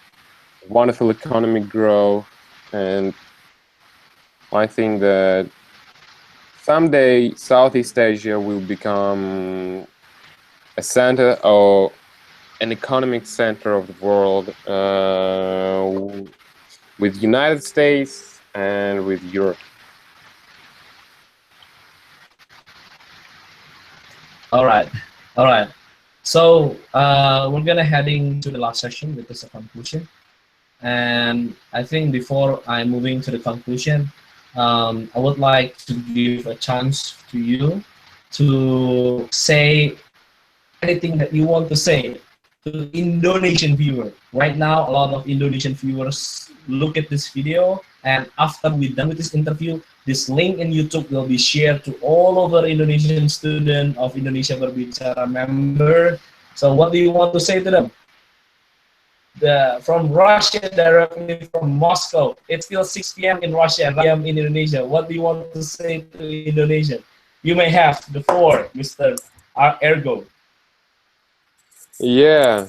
wonderful economic growth, and I think that someday Southeast Asia will become a center or an economic center of the world, with United States and with Europe. All right, all right. So we're gonna heading to the last session, which is a conclusion. And I think before I'm moving to the conclusion, I would like to give a chance to you to say anything that you want to say to Indonesian viewer. Right now, a lot of Indonesian viewers look at this video, and after we're done with this interview, this link in YouTube will be shared to all over Indonesian student of Indonesia Berbicara member. So what do you want to say to them? From Russia, directly from Moscow. It's still 6 p.m. in Russia and 5 p.m. in Indonesia. What do you want to say to Indonesia? You may have the floor, Mr. Ergo. Yeah.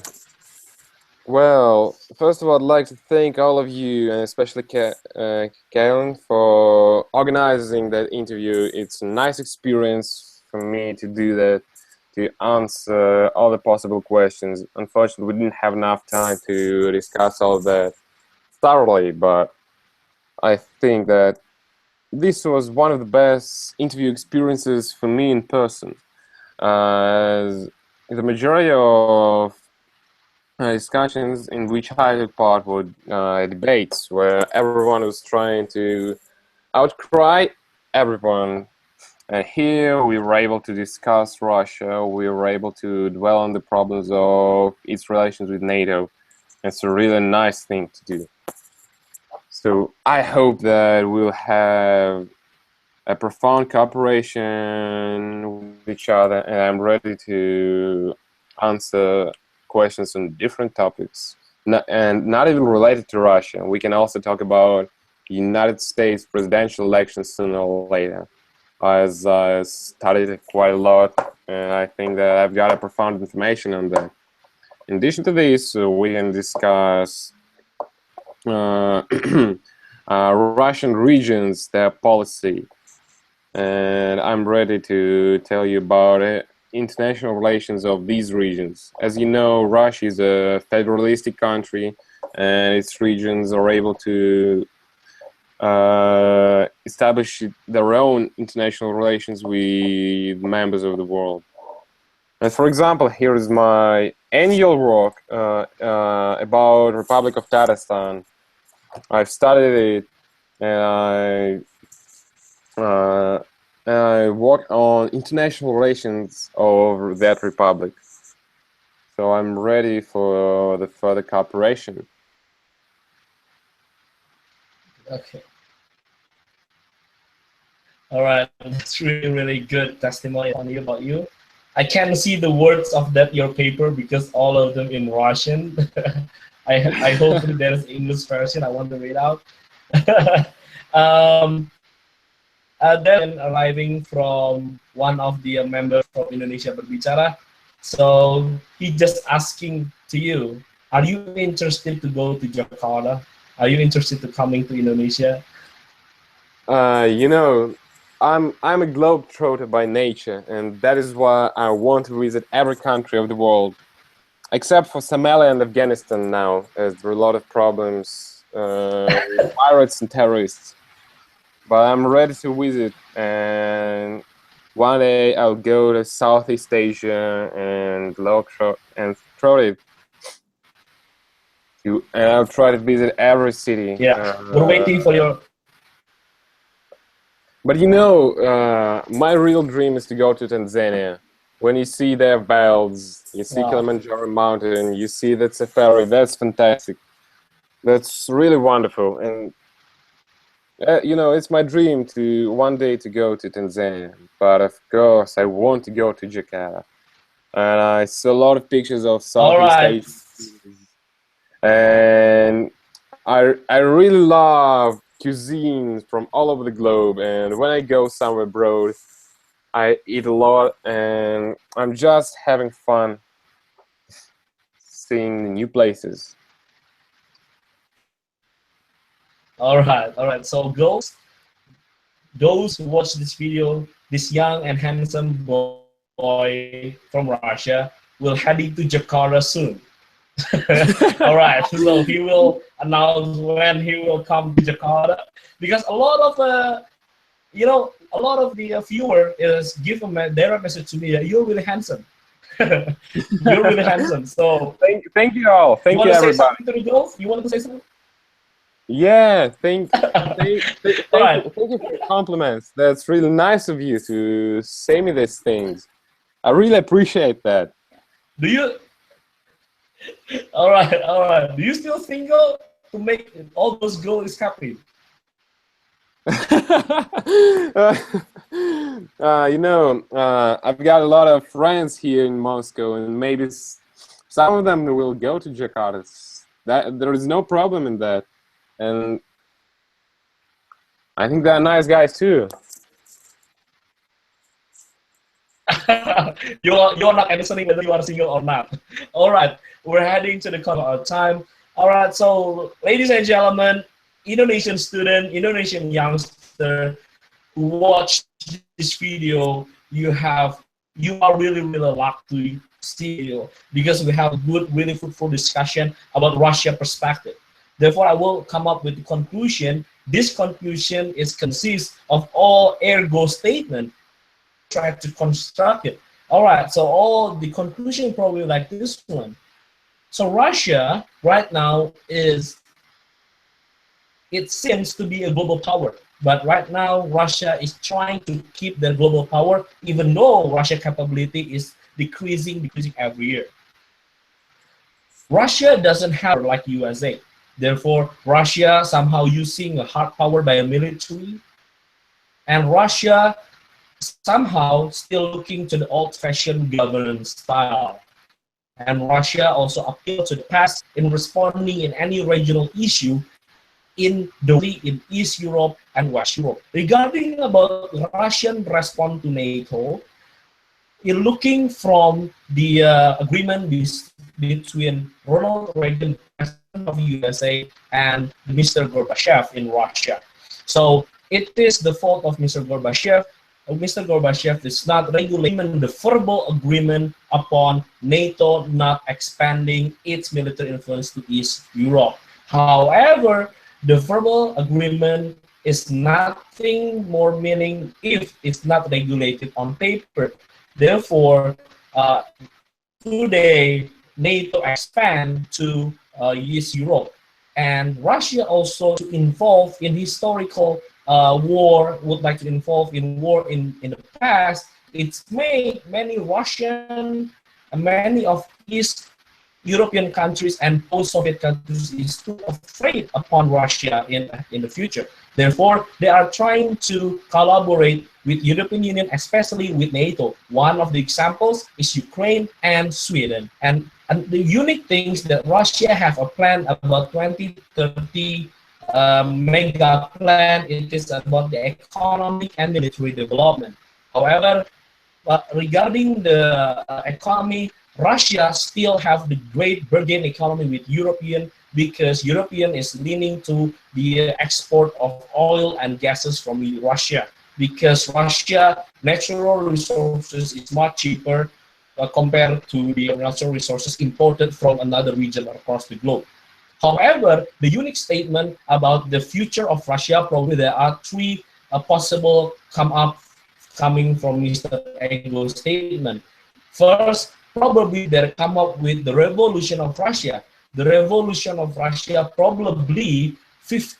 Well, first of all, I'd like to thank all of you, and especially Karen, for organizing that interview. It's a nice experience for me to do that. to answer all the possible questions. Unfortunately, we didn't have enough time to discuss all that thoroughly, but I think that this was one of the best interview experiences for me in person. As the majority of discussions in which I took part were debates where everyone was trying to outcry everyone. And here we were able to discuss Russia, we were able to dwell on the problems of its relations with NATO. It's a really nice thing to do. So I hope that we'll have a profound cooperation with each other, and I'm ready to answer questions on different topics, and not even related to Russia. We can also talk about United States presidential elections sooner or later, as I studied it quite a lot, and I think that I've got a profound information on that. In addition to this, we can discuss Russian regions, their policy, and I'm ready to tell you about it. International relations of these regions. As you know, Russia is a federalistic country, and its regions are able to establish their own international relations with members of the world. And for example, here is my annual work about Republic of Tatarstan. I've studied it, and I work on international relations of that republic. So I'm ready for the further cooperation. Okay. All right, that's really, really good testimony about you. I can't see the words of that your paper because all of them in Russian. I hope there is English version. I want to read out. Then arriving from one of the members from Indonesia Berbicara. So he just asking to you, are you interested to go to Jakarta? Are you interested to coming to Indonesia? You know, I'm a globetrotter by nature, and that is why I want to visit every country of the world, except for Somalia and Afghanistan now, as there are a lot of problems with pirates and terrorists. But I'm ready to visit, and one day I'll go to Southeast Asia and I'll try to visit every city. Yeah, we're waiting for your. But you know, my real dream is to go to Tanzania. When you see their bells, you see Kilimanjaro mountain, you see that safari, that's fantastic. That's really wonderful. And you know, it's my dream to one day to go to Tanzania. But of course, I want to go to Jakarta. And I saw a lot of pictures of Southeast Asia. And I really love cuisines from all over the globe, and when I go somewhere abroad, I eat a lot, and I'm just having fun seeing new places. All right. So those who watch this video, this young and handsome boy from Russia will heading to Jakarta soon. All right, so he will announce when he will come to Jakarta, because a lot of the viewer is give a direct message to me that you're really handsome. You're really handsome. So thank you all. Thank you everybody. To the girls? You want to say something? Yeah, thank you for your compliments. That's really nice of you to say me these things. I really appreciate that. Do you? All right. Do you still single to make all those girls happy? You know, I've got a lot of friends here in Moscow, and maybe some of them will go to Jakarta. There is no problem in that, and I think they're nice guys too. You're not answering whether you are single or not. All right, we're heading to the corner of time. All right, so ladies and gentlemen, Indonesian student, Indonesian youngster who watched this video, you have you are really lucky to see you, because we have a good, really fruitful discussion about Russia perspective. Therefore, I will come up with the conclusion. This conclusion is consists of all ergo statement. Try to construct it. All right. So all the conclusion probably like this one. So Russia right now is, it seems to be a global power. But right now, Russia is trying to keep their global power, even though Russia capability is decreasing every year. Russia doesn't have like USA. Therefore, Russia somehow using a hard power by a military, and Russia somehow still looking to the old-fashioned governance style. And Russia also appeal to the past in responding in any regional issue in East Europe and West Europe. Regarding about Russian response to NATO, in looking from the agreement between Ronald Reagan, president of USA, and Mr. Gorbachev in Russia. So it is the fault of Mr. Gorbachev. Mr. Gorbachev is not regulating the verbal agreement upon NATO not expanding its military influence to East Europe. However, the verbal agreement is nothing more meaning if it's not regulated on paper. Therefore, today NATO expand to East Europe, and Russia also to involve in historical war, would like to involve in war in the past. It's made many Russian, many of East European countries and post-Soviet countries is too afraid upon Russia in the future. Therefore, they are trying to collaborate with European Union, especially with NATO. One of the examples is Ukraine and Sweden. And the unique things that Russia have a plan about 2030 mega plan. It is about the economic and military development. However, regarding the economy, Russia still have the great bargain economy with European, because European is leaning to the export of oil and gases from Russia, because Russia natural resources is much cheaper compared to the natural resources imported from another region across the globe. However, the unique statement about the future of Russia, probably there are three possible coming from Mr. Ergo's statement. First, probably they come up with the revolution of Russia. The revolution of Russia probably it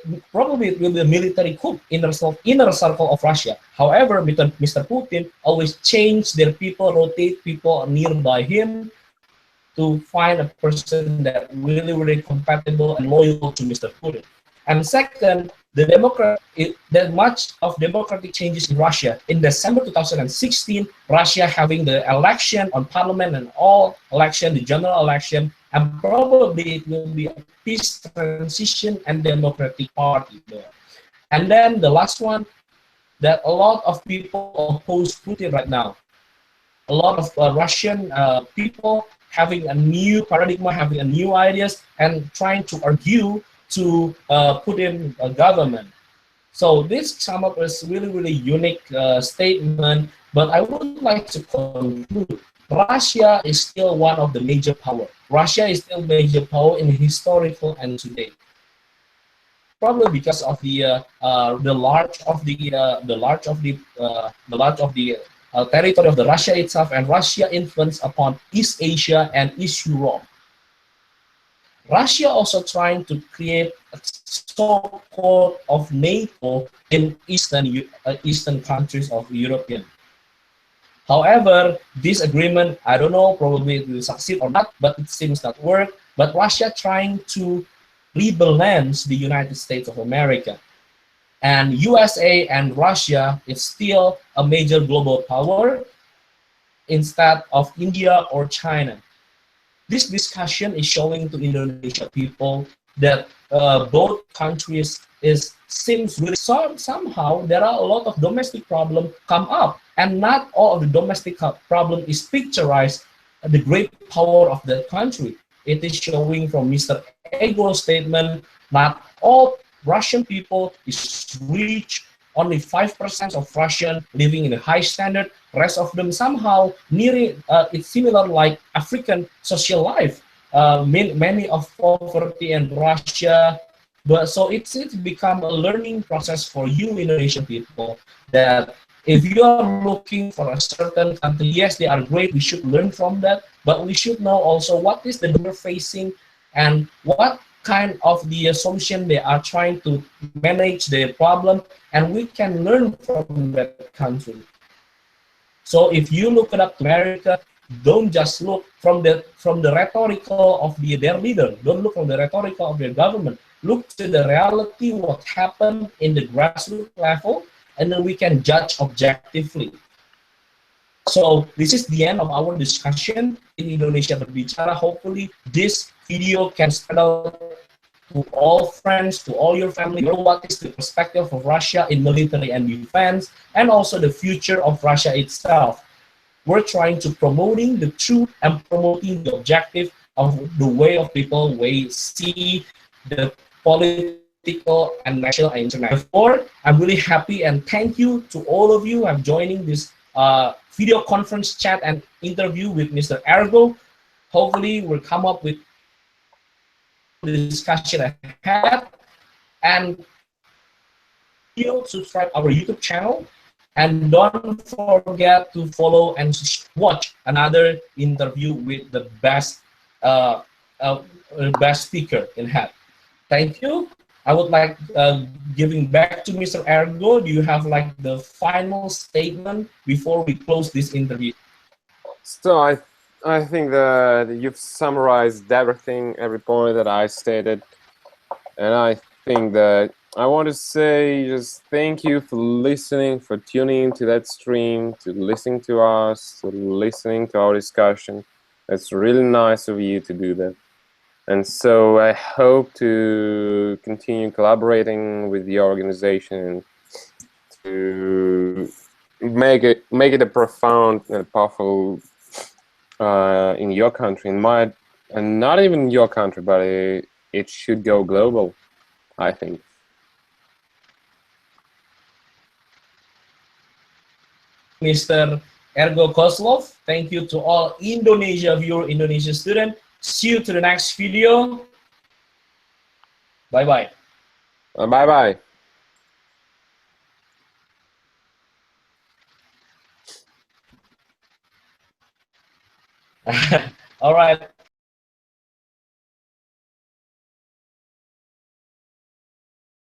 will be a military coup inner circle of Russia. However, Mr. Putin always change their people, rotate people nearby him to find a person that really compatible and loyal to Mr. Putin. And second, that much of democratic changes in Russia. In December 2016, Russia having the election on parliament and all election, the general election, and probably it will be a peace transition and democratic party there. And then the last one, that a lot of people oppose Putin right now. A lot of Russian people having a new paradigm, having a new ideas, and trying to argue to put in a government. So this sum up is really unique statement, but I would like to conclude. Russia is still one of the major power. Russia is still major power in historical and today. Probably because of the large of the territory of the Russia itself, and Russia influence upon East Asia and East Europe. Russia also trying to create a so-called of NATO in eastern countries of European. However, this agreement, I don't know, probably it will succeed or not, but it seems not work. But Russia trying to rebalance the United States of America. And USA and Russia is still a major global power instead of India or China. This discussion is showing to Indonesia people that both countries seems really somehow there are a lot of domestic problems come up, and not all of the domestic problem is picturized the great power of the country. It is showing from Mr. Ergo's statement, not all Russian people is rich only 5% of Russian living in a high standard. Rest of them somehow near it's similar like African social life. Many of poverty in Russia, but so it's become a learning process for you Indonesian people, that if you are looking for a certain country, yes, they are great, we should learn from that, but we should know also what is the donor facing and what kind of the solution they are trying to manage their problem, and we can learn from that country. So if you look it up to America, don't just look from the rhetorical of their leader. Don't look from the rhetorical of their government. Look to the reality, what happened in the grassroots level, and then we can judge objectively. So this is the end of our discussion in Indonesia Berbicara. Hopefully this video can spread out to all friends, to all your family, know what is the perspective of Russia in military and defense, and also the future of Russia itself. We're trying to promoting the truth and promoting the objective of the way of people we see the political and national and international. Therefore, I'm really happy and thank you to all of you who have joining this video conference chat and interview with Mr. Ergo. Hopefully, we'll come up with discussion ahead, and subscribe our YouTube channel, and don't forget to follow and watch another interview with the best best speaker in head. Thank you. I would like giving back to Mr. Ergo. Do you have like the final statement before we close this interview? So I think that you've summarized everything, every point that I stated, and I think that I want to say just thank you for listening, for tuning into that stream, to listening to us, to listening to our discussion. It's really nice of you to do that. And so I hope to continue collaborating with the organization to make it a profound and powerful in your country, and not even in your country, but it should go global, I think. Mr. Ergo Kozlov, thank you to all Indonesia viewer, Indonesia student. See you to the next video. Bye-bye. Bye-bye. All right.